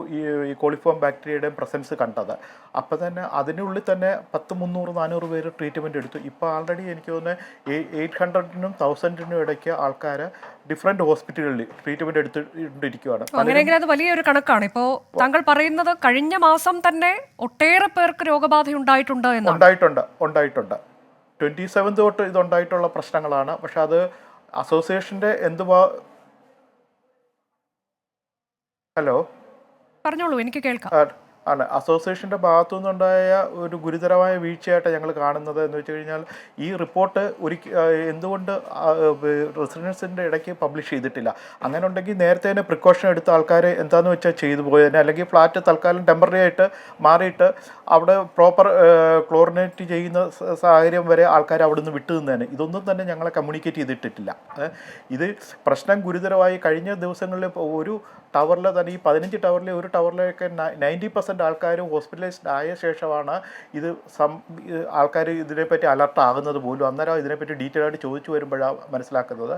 ഈ കോളിഫോം ബാക്ടീരിയയുടെയും പ്രസൻസ് കണ്ടത്. അപ്പോൾ തന്നെ അതിനുള്ളിൽ തന്നെ 300-400 പേര് ട്രീറ്റ്മെൻറ്റ് എടുത്തു. ഇപ്പോൾ ആൾറെഡി എനിക്ക് തോന്നുന്നത് 800-നും 1000-നും ഇടയ്ക്ക് ആൾക്കാർ ഡിഫറെൻറ്റ് ഹോസ്പിറ്റലുകളിൽ ട്രീറ്റ്മെൻറ്റ് എടുത്തുകൊണ്ടിരിക്കുകയാണ്. അങ്ങനെയെങ്കിൽ അത് വലിയൊരു കണക്കാണ്. ഇപ്പോൾ താങ്കൾ പറയുന്നത് കഴിഞ്ഞ മാസം തന്നെ ഒട്ടേറെ പേർക്ക് രോഗബാധ ഉണ്ടായിട്ടുണ്ട് എന്നാണ്. ഉണ്ടായിട്ടുണ്ട് 27 തൊട്ട് ഇതുണ്ടായിട്ടുള്ള പ്രശ്നങ്ങളാണ്. പക്ഷെ അത് അസോസിയേഷൻ്റെ ഹലോ പറഞ്ഞോളൂ, എനിക്ക് കേൾക്കാം. ആണ് അസോസിയേഷൻ്റെ ഭാഗത്തു നിന്നുണ്ടായ ഒരു ഗുരുതരമായ വീഴ്ചയായിട്ട് ഞങ്ങൾ കാണുന്നത് എന്ന് വെച്ച് കഴിഞ്ഞാൽ, ഈ റിപ്പോർട്ട് എന്തുകൊണ്ട് റെസിഡൻസിൻ്റെ ഇടയ്ക്ക് പബ്ലിഷ് ചെയ്തിട്ടില്ല? അങ്ങനെ ഉണ്ടെങ്കിൽ നേരത്തെ തന്നെ പ്രിക്കോഷൻ എടുത്ത ആൾക്കാർ എന്താണെന്ന് വെച്ചാൽ ചെയ്തു പോയതന്നെ, അല്ലെങ്കിൽ ഫ്ലാറ്റ് തൽക്കാലം ടെമ്പററി ആയിട്ട് മാറിയിട്ട് അവിടെ പ്രോപ്പർ ക്ലോറിനേറ്റ് ചെയ്യുന്ന സാഹചര്യം വരെ ആൾക്കാർ അവിടെ നിന്ന് വിട്ടു നിന്നേനെ. ഇതൊന്നും തന്നെ ഞങ്ങളെ കമ്മ്യൂണിക്കേറ്റ് ചെയ്തിട്ടില്ല. ഇത് പ്രശ്നം ഗുരുതരമായി കഴിഞ്ഞ ദിവസങ്ങളിൽ ഒരു ടവറിൽ തന്നെ, ഈ 15 ടവറിലെ ഒരു ടവറിലേക്ക് 90% ആൾക്കാർ ഹോസ്പിറ്റലൈസ്ഡ് ആയ ശേഷമാണ് ഇത് ആൾക്കാർ ഇതിനെപ്പറ്റി അലർട്ട് ആകുന്നത് പോലും. അന്നേരം ഇതിനെപ്പറ്റി ഡീറ്റെയിൽ ആയിട്ട് ചോദിച്ചു വരുമ്പോഴാണ് മനസ്സിലാക്കുന്നത്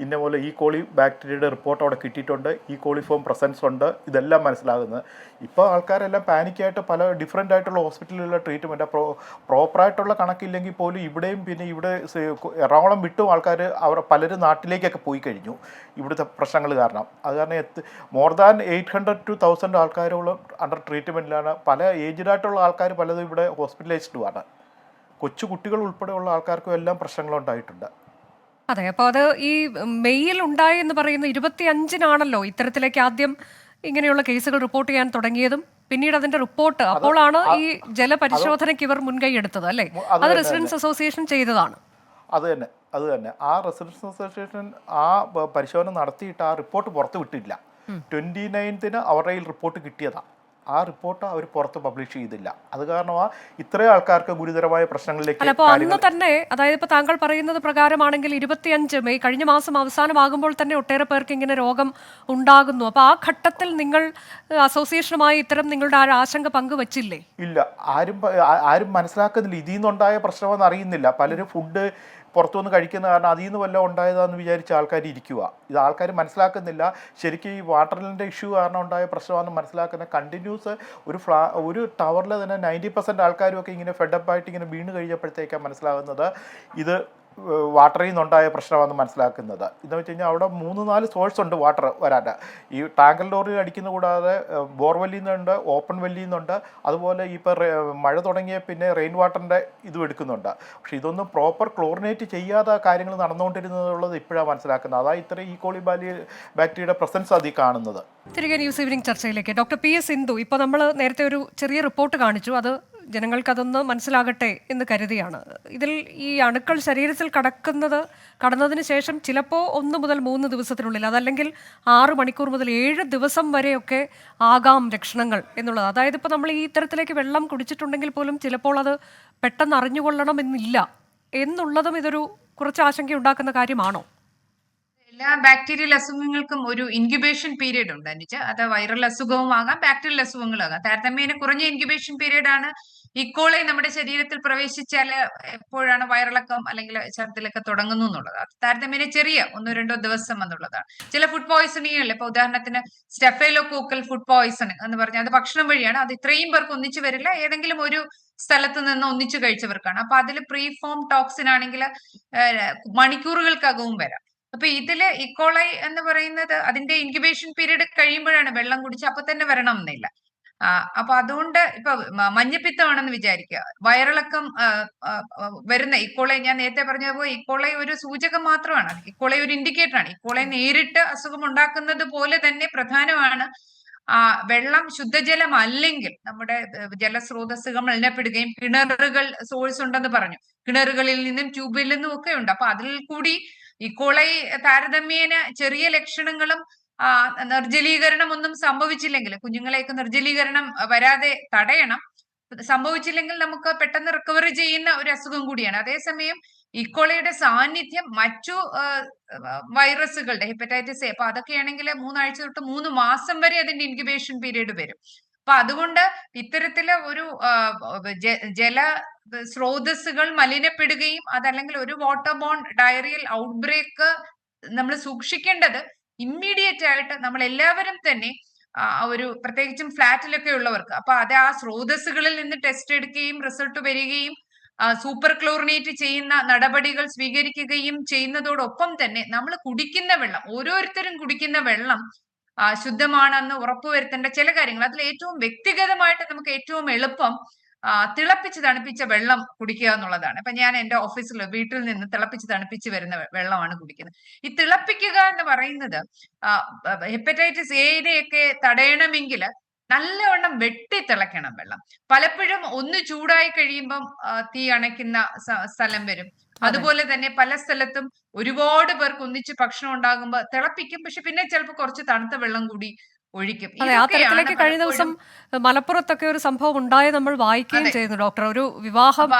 ഇന്ന പോലെ ഈ കോളി ബാക്ടീരിയയുടെ റിപ്പോർട്ട് അവിടെ കിട്ടിയിട്ടുണ്ട്, ഈ കോളിഫോം പ്രസൻസ് ഉണ്ട്, ഇതെല്ലാം മനസ്സിലാകുന്നത്. ഇപ്പോൾ ആൾക്കാരെല്ലാം പാനിക്കായിട്ട് പല ഡിഫറെൻ്റ് ആയിട്ടുള്ള ഹോസ്പിറ്റലിലുള്ള ട്രീറ്റ്മെൻറ്റ് പ്രോപ്പറായിട്ടുള്ള കണക്കില്ലെങ്കിൽ പോലും ഇവിടെയും പിന്നെ ഇവിടെ എറണാകുളം വിട്ടും ആൾക്കാർ പലരും നാട്ടിലേക്കൊക്കെ പോയി കഴിഞ്ഞു ഇവിടുത്തെ പ്രശ്നങ്ങൾ കാരണം. അത് കാരണം മോർ ദാൻ 800 to 1000 ആൾക്കാരോളം അണ്ടർ ട്രീറ്റ്മെൻറ്റിലാണ്. പല ഏജ്ഡായിട്ടുള്ള ആൾക്കാർ പലതും ഇവിടെ ഹോസ്പിറ്റലൈസ്ഡുമാണ്. കൊച്ചു കുട്ടികൾ ഉൾപ്പെടെയുള്ള ആൾക്കാർക്കും എല്ലാം പ്രശ്നങ്ങളുണ്ടായിട്ടുണ്ട്. അതെ, അപ്പോൾ അത് ഈ മെയ്യിൽ ഉണ്ടായി എന്ന് പറയുന്ന 25-നാണല്ലോ ഇത്തരത്തിലേക്ക് ആദ്യം ഇങ്ങനെയുള്ള കേസുകൾ റിപ്പോർട്ട് ചെയ്യാൻ തുടങ്ങിയതും. പിന്നീട് അതിന്റെ റിപ്പോർട്ട് അപ്പോഴാണ് ഈ ജലപരിശോധനയ്ക്ക് ഇവർ മുൻകൈ എടുത്തത് അല്ലേ? അത് റെസിഡൻസ് അസോസിയേഷൻ ചെയ്തതാണ്. അത് തന്നെ ആ റെസിഡൻസ് അസോസിയേഷൻ ആ പരിശോധന നടത്തിയിട്ട് ആ റിപ്പോർട്ട് പുറത്ത് വിട്ടില്ല. 29-ന് അവരുടെ കയ്യിൽ റിപ്പോർട്ട് കിട്ടിയതാണ്. ആ റിപ്പോർട്ട് അവർ പുറത്ത് പബ്ലിഷ് ചെയ്തില്ല. അത് കാരണമാണ് ഇത്രയും ആൾക്കാർക്ക് ഗുരുതരമായ പ്രശ്നങ്ങളിലേക്ക്. അപ്പോൾ അന്ന് തന്നെ, അതായത് ഇപ്പോൾ താങ്കൾ പറയുന്നത് പ്രകാരമാണെങ്കിൽ 25 മെയ് കഴിഞ്ഞ മാസം അവസാനമാകുമ്പോൾ തന്നെ ഒട്ടേറെ പേർക്ക് ഇങ്ങനെ രോഗം ഉണ്ടാകുന്നു. അപ്പോൾ ആ ഘട്ടത്തിൽ നിങ്ങൾ അസോസിയേഷനുമായി ഇത്തരം നിങ്ങളുടെ ആശങ്ക പങ്കുവച്ചില്ലേ? ഇല്ല, ആരും മനസ്സിലാക്കുന്നില്ല. ഇതിൽ നിന്നുണ്ടായ പ്രശ്നമെന്ന് അറിയുന്നില്ല. പലരും ഫുഡ് പുറത്തുനിന്ന് കഴിക്കുന്ന കാരണം അതിൽ നിന്ന് വല്ലതും ഉണ്ടായതാണെന്ന് വിചാരിച്ച് ആൾക്കാർ ഇരിക്കുക. ഇത് ആൾക്കാർ മനസ്സിലാക്കുന്നില്ല. ശരിക്കും ഈ വാട്ടറിൻ്റെ ഇഷ്യൂ കാരണം ഉണ്ടായ പ്രശ്നമാണെന്ന് മനസ്സിലാക്കുന്ന കണ്ടിന്യൂസ് ഒരു ടവറിൽ തന്നെ 90% ആൾക്കാരും ഒക്കെ ഇങ്ങനെ ഫെഡപ്പായിട്ട് ഇങ്ങനെ വീണ് കഴിഞ്ഞപ്പോഴത്തേക്കാണ് മനസ്സിലാകുന്നത് ഇത് വാട്ടറിൽ നിന്നുണ്ടായ പ്രശ്നമാണെന്ന് മനസ്സിലാക്കുന്നത്. ഇതെന്ന് വെച്ച് കഴിഞ്ഞാൽ അവിടെ 3-4 സോഴ്സ് ഉണ്ട് വാട്ടർ വരാൻ. ഈ ടാങ്കർ ലോറിയിൽ അടിക്കുന്ന കൂടാതെ ബോർവെല്ലിൽ നിന്നുണ്ട്, ഓപ്പൺ വെല്ലിൽ നിന്നുണ്ട്, അതുപോലെ ഇപ്പോൾ മഴ തുടങ്ങിയ പിന്നെ റെയിൻ വാട്ടറിൻ്റെ ഇതും എടുക്കുന്നുണ്ട്. പക്ഷേ ഇതൊന്നും പ്രോപ്പർ ക്ലോറിനേറ്റ് ചെയ്യാതെ കാര്യങ്ങൾ നടന്നുകൊണ്ടിരുന്നതുള്ളത് ഇപ്പോഴാണ് മനസ്സിലാക്കുന്നത്. അതായത് ഇത്ര ഈ കോളി ബാക്ടീരിയയുടെ പ്രസൻസ് അതിൽ കാണുന്നത്. തിരികെ ന്യൂസ് ഈവനിംഗ് ചർച്ചയിലേക്ക്. ഡോക്ടർ PS സിന്ധു, ഇപ്പോൾ നമ്മൾ നേരത്തെ ഒരു ചെറിയ റിപ്പോർട്ട് കാണിച്ചു, അത് ജനങ്ങൾക്കതൊന്ന് മനസ്സിലാകട്ടെ എന്ന് കരുതിയാണ്. ഇതിൽ ഈ അണുക്കൾ ശരീരത്തിൽ കടന്നതിന് ശേഷം ചിലപ്പോൾ 1 മുതൽ 3 ദിവസത്തിനുള്ളിൽ, അതല്ലെങ്കിൽ 6 മണിക്കൂർ മുതൽ 7 ദിവസം വരെയൊക്കെ ആകാം ലക്ഷണങ്ങൾ എന്നുള്ളത്. അതായത് ഇപ്പോൾ നമ്മൾ ഈ ഇത്തരത്തിലേക്ക് വെള്ളം കുടിച്ചിട്ടുണ്ടെങ്കിൽ പോലും ചിലപ്പോൾ അത് പെട്ടെന്ന് അറിഞ്ഞുകൊള്ളണമെന്നില്ല എന്നുള്ളതും ഇതൊരു കുറച്ച് ആശങ്ക ഉണ്ടാക്കുന്ന കാര്യമാണോ? എല്ലാ ബാക്ടീരിയൽ അസുഖങ്ങൾക്കും ഒരു ഇൻക്യുബേഷൻ പീരീഡ് ഉണ്ട് അനുജ. അത് വൈറൽ അസുഖവും ആകാം, ബാക്ടീരിയൽ അസുഖങ്ങളാകാം. താരതമ്യേന കുറഞ്ഞ ഇൻക്യുബേഷൻ പീരീഡ് ആണ്. ഇക്കോളൈ നമ്മുടെ ശരീരത്തിൽ പ്രവേശിച്ചാൽ എപ്പോഴാണ് വയറിളക്കം അല്ലെങ്കിൽ ഛർദിലൊക്കെ തുടങ്ങുന്നു എന്നുള്ളത്. അത് താരതമ്യേന ചെറിയ 1-2 ദിവസം എന്നുള്ളതാണ്. ചില ഫുഡ് പോയ്സണിങ്ങിൽ ഇപ്പൊ ഉദാഹരണത്തിന് സ്റ്റെഫൈലോകോക്കൽ ഫുഡ് പോയ്സൺ എന്ന് പറഞ്ഞാൽ അത് ഭക്ഷണം വഴിയാണ്. അത് ഇത്രയും പേർക്ക് ഒന്നിച്ചു വരില്ല, ഏതെങ്കിലും ഒരു സ്ഥലത്ത് നിന്ന് ഒന്നിച്ചു കഴിച്ചവർക്കാണ്. അപ്പൊ അതിൽ പ്രീഫോം ടോക്സിൻ ആണെങ്കിൽ മണിക്കൂറുകൾക്കകവും വരാം. അപ്പൊ ഇതില് ഇക്കോളൈ എന്ന് പറയുന്നത് അതിന്റെ ഇൻക്യുബേഷൻ പീരീഡ് കഴിയുമ്പോഴാണ് വെള്ളം കുടിച്ച് അപ്പൊ തന്നെ വരണം എന്നില്ല. അപ്പൊ അതുകൊണ്ട് ഇപ്പൊ മഞ്ഞപ്പിത്തമാണെന്ന് വിചാരിക്കുക, വയറിളക്കം വരുന്ന ഇക്കോളൈ, ഞാൻ നേരത്തെ പറഞ്ഞതുപോലെ ഇക്കോളൈ ഒരു സൂചകം മാത്രമാണ്, ഇക്കോളൈ ഒരു ഇൻഡിക്കേറ്റർ ആണ്. ഇക്കോളൈ നേരിട്ട് അസുഖം ഉണ്ടാക്കുന്നത് പോലെ തന്നെ പ്രധാനമാണ് വെള്ളം ശുദ്ധജലം അല്ലെങ്കിൽ നമ്മുടെ ജലസ്രോതസ്സുകൾ മലിനപ്പെടുകയും, കിണറുകൾ സോഴ്സ് ഉണ്ടെന്ന് പറഞ്ഞു, കിണറുകളിൽ നിന്നും ട്യൂബിൽ നിന്നും ഒക്കെ ഉണ്ട്. അപ്പൊ അതിൽ കൂടി ഇക്കോളൈ താരതമ്യേന ചെറിയ ലക്ഷണങ്ങളും നിർജ്ജലീകരണം ഒന്നും സംഭവിച്ചില്ലെങ്കിൽ, കുഞ്ഞുങ്ങളെയൊക്കെ നിർജ്ജലീകരണം വരാതെ തടയണം, സംഭവിച്ചില്ലെങ്കിൽ നമുക്ക് പെട്ടെന്ന് റിക്കവറി ചെയ്യുന്ന ഒരു അസുഖം കൂടിയാണ്. അതേസമയം ഇക്കോളയുടെ സാന്നിധ്യം മറ്റു വൈറസുകളുടെ ഹെപ്പറ്റൈറ്റിസ് എ, അപ്പൊ അതൊക്കെയാണെങ്കിൽ 3 ആഴ്ച തൊട്ട് 3 മാസം വരെ അതിന്റെ ഇൻക്യുബേഷൻ പീരീഡ് വരും. അപ്പൊ അതുകൊണ്ട് ഇത്തരത്തില് ഒരു ജല സ്രോതസ്സുകൾ മലിനപ്പെടുകയും അതല്ലെങ്കിൽ ഒരു വാട്ടർ ബോൺ ഡയറിയൽ ഔട്ട്ബ്രേക്ക് നമ്മൾ സൂക്ഷിക്കേണ്ടത് ഇമ്മീഡിയറ്റ് ആയിട്ട് നമ്മൾ എല്ലാവരും തന്നെ ഒരു പ്രത്യേകിച്ചും ഫ്ലാറ്റിലൊക്കെ ഉള്ളവർക്ക്, അപ്പൊ അത് ആ സ്രോതസ്സുകളിൽ നിന്ന് ടെസ്റ്റ് എടുക്കുകയും റിസൾട്ട് വരികയും സൂപ്പർ ക്ലോറിനേറ്റ് ചെയ്യുന്ന നടപടികൾ സ്വീകരിക്കുകയും ചെയ്യുന്നതോടൊപ്പം തന്നെ നമ്മൾ കുടിക്കുന്ന വെള്ളം, ഓരോരുത്തരും കുടിക്കുന്ന വെള്ളം ശുദ്ധമാണെന്ന് ഉറപ്പുവരുത്തേണ്ട ചില കാര്യങ്ങൾ. അതിൽ ഏറ്റവും വ്യക്തിഗതമായിട്ട് നമുക്ക് ഏറ്റവും എളുപ്പം തിളപ്പിച്ച് തണുപ്പിച്ച വെള്ളം കുടിക്കുക എന്നുള്ളതാണ്. ഇപ്പൊ ഞാൻ എന്റെ ഓഫീസിൽ വീട്ടിൽ നിന്ന് തിളപ്പിച്ച് തണുപ്പിച്ച് വരുന്ന വെള്ളമാണ് കുടിക്കുന്നത്. ഈ തിളപ്പിക്കുക എന്ന് പറയുന്നത് ഹെപ്പറ്റൈറ്റിസ് എയുടെയൊക്കെ തടയണമെങ്കിൽ നല്ലവണ്ണം വെട്ടി തിളയ്ക്കണം വെള്ളം. പലപ്പോഴും ഒന്ന് ചൂടായി കഴിയുമ്പം തീ അണയ്ക്കുന്ന സ്ഥലം വരും. അതുപോലെ തന്നെ പല സ്ഥലത്തും ഒരുപാട് പേർക്ക് ഒന്നിച്ച് ഭക്ഷണം ഉണ്ടാകുമ്പോൾ തിളപ്പിക്കും, പക്ഷെ പിന്നെ ചിലപ്പോൾ കുറച്ച് തണുത്ത വെള്ളം കൂടി ഒഴിക്കും. അതെ, ആ തരത്തിലേക്ക് കഴിഞ്ഞ ദിവസം മലപ്പുറത്തൊക്കെ ഒരു സംഭവം ഉണ്ടായി നമ്മൾ വായിക്കുകയും ചെയ്യുന്നു ഡോക്ടർ. ഒരു വിവാഹം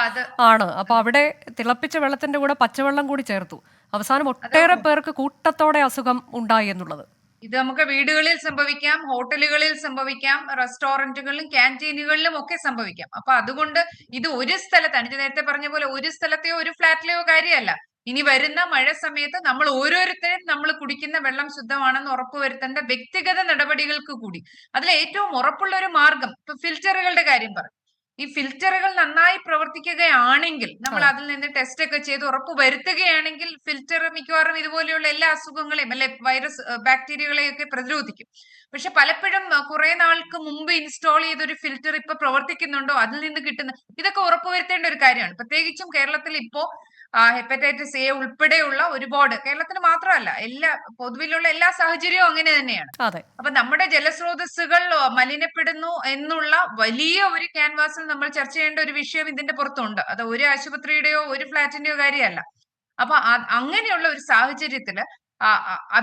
ആണ്, അപ്പൊ അവിടെ തിളപ്പിച്ച വെള്ളത്തിന്റെ കൂടെ പച്ചവെള്ളം കൂടി ചേർത്തു. അവസാനം ഒട്ടേറെ പേർക്ക് കൂട്ടത്തോടെ അസുഖം ഉണ്ടായി എന്നുള്ളത്. ഇത് നമുക്ക് വീടുകളിൽ സംഭവിക്കാം, ഹോട്ടലുകളിൽ സംഭവിക്കാം, റെസ്റ്റോറന്റുകളിലും ക്യാൻറ്റീനുകളിലും ഒക്കെ സംഭവിക്കാം. അപ്പൊ അതുകൊണ്ട് ഇത് ഒരു സ്ഥലത്താണ്, ഇത് നേരത്തെ പറഞ്ഞ പോലെ ഒരു സ്ഥലത്തെയോ ഒരു ഫ്ലാറ്റിലെയോ കാര്യമല്ല. ഇനി വരുന്ന മഴ സമയത്ത് നമ്മൾ ഓരോരുത്തരും നമ്മൾ കുടിക്കുന്ന വെള്ളം ശുദ്ധമാണെന്ന് ഉറപ്പുവരുത്തേണ്ട വ്യക്തിഗത നടപടികൾക്ക് കൂടി. അതിൽ ഏറ്റവും ഉറപ്പുള്ള ഒരു മാർഗം, ഇപ്പൊ ഫിൽറ്ററുകളുടെ കാര്യം പറഞ്ഞു, ഈ ഫിൽറ്ററുകൾ നന്നായി പ്രവർത്തിക്കുകയാണെങ്കിൽ, നമ്മൾ അതിൽ നിന്ന് ടെസ്റ്റ് ഒക്കെ ചെയ്ത് ഉറപ്പ് വരുത്തുകയാണെങ്കിൽ ഫിൽറ്റർ മിക്കവാറും ഇതുപോലെയുള്ള എല്ലാ അസുഖങ്ങളെയും അല്ലെ വൈറസ് ബാക്ടീരിയകളെയൊക്കെ പ്രതിരോധിക്കും. പക്ഷെ പലപ്പോഴും കുറെ നാൾക്ക് മുമ്പ് ഇൻസ്റ്റാൾ ചെയ്തൊരു ഫിൽറ്റർ ഇപ്പൊ പ്രവർത്തിക്കുന്നുണ്ടോ, അതിൽ നിന്ന് കിട്ടുന്ന, ഇതൊക്കെ ഉറപ്പുവരുത്തേണ്ട ഒരു കാര്യമാണ്. പ്രത്യേകിച്ചും കേരളത്തിൽ ഇപ്പോ ഹെപ്പറ്റൈറ്റിസ് എ ഉൾപ്പെടെയുള്ള ഒരുപാട്, കേരളത്തിന് മാത്രമല്ല എല്ലാ പൊതുവിലുള്ള എല്ലാ സാഹചര്യവും അങ്ങനെ തന്നെയാണ്. അപ്പൊ നമ്മുടെ ജലസ്രോതസ്സുകൾ മലിനപ്പെടുന്നു എന്നുള്ള വലിയ ഒരു ക്യാൻവാസിൽ നമ്മൾ ചർച്ച ചെയ്യേണ്ട ഒരു വിഷയം ഇതിന്റെ പുറത്തുണ്ട്. അത് ഒരു ആശുപത്രിയുടെയോ ഒരു ഫ്ലാറ്റിന്റെയോ കാര്യമല്ല. അപ്പൊ അങ്ങനെയുള്ള ഒരു സാഹചര്യത്തില്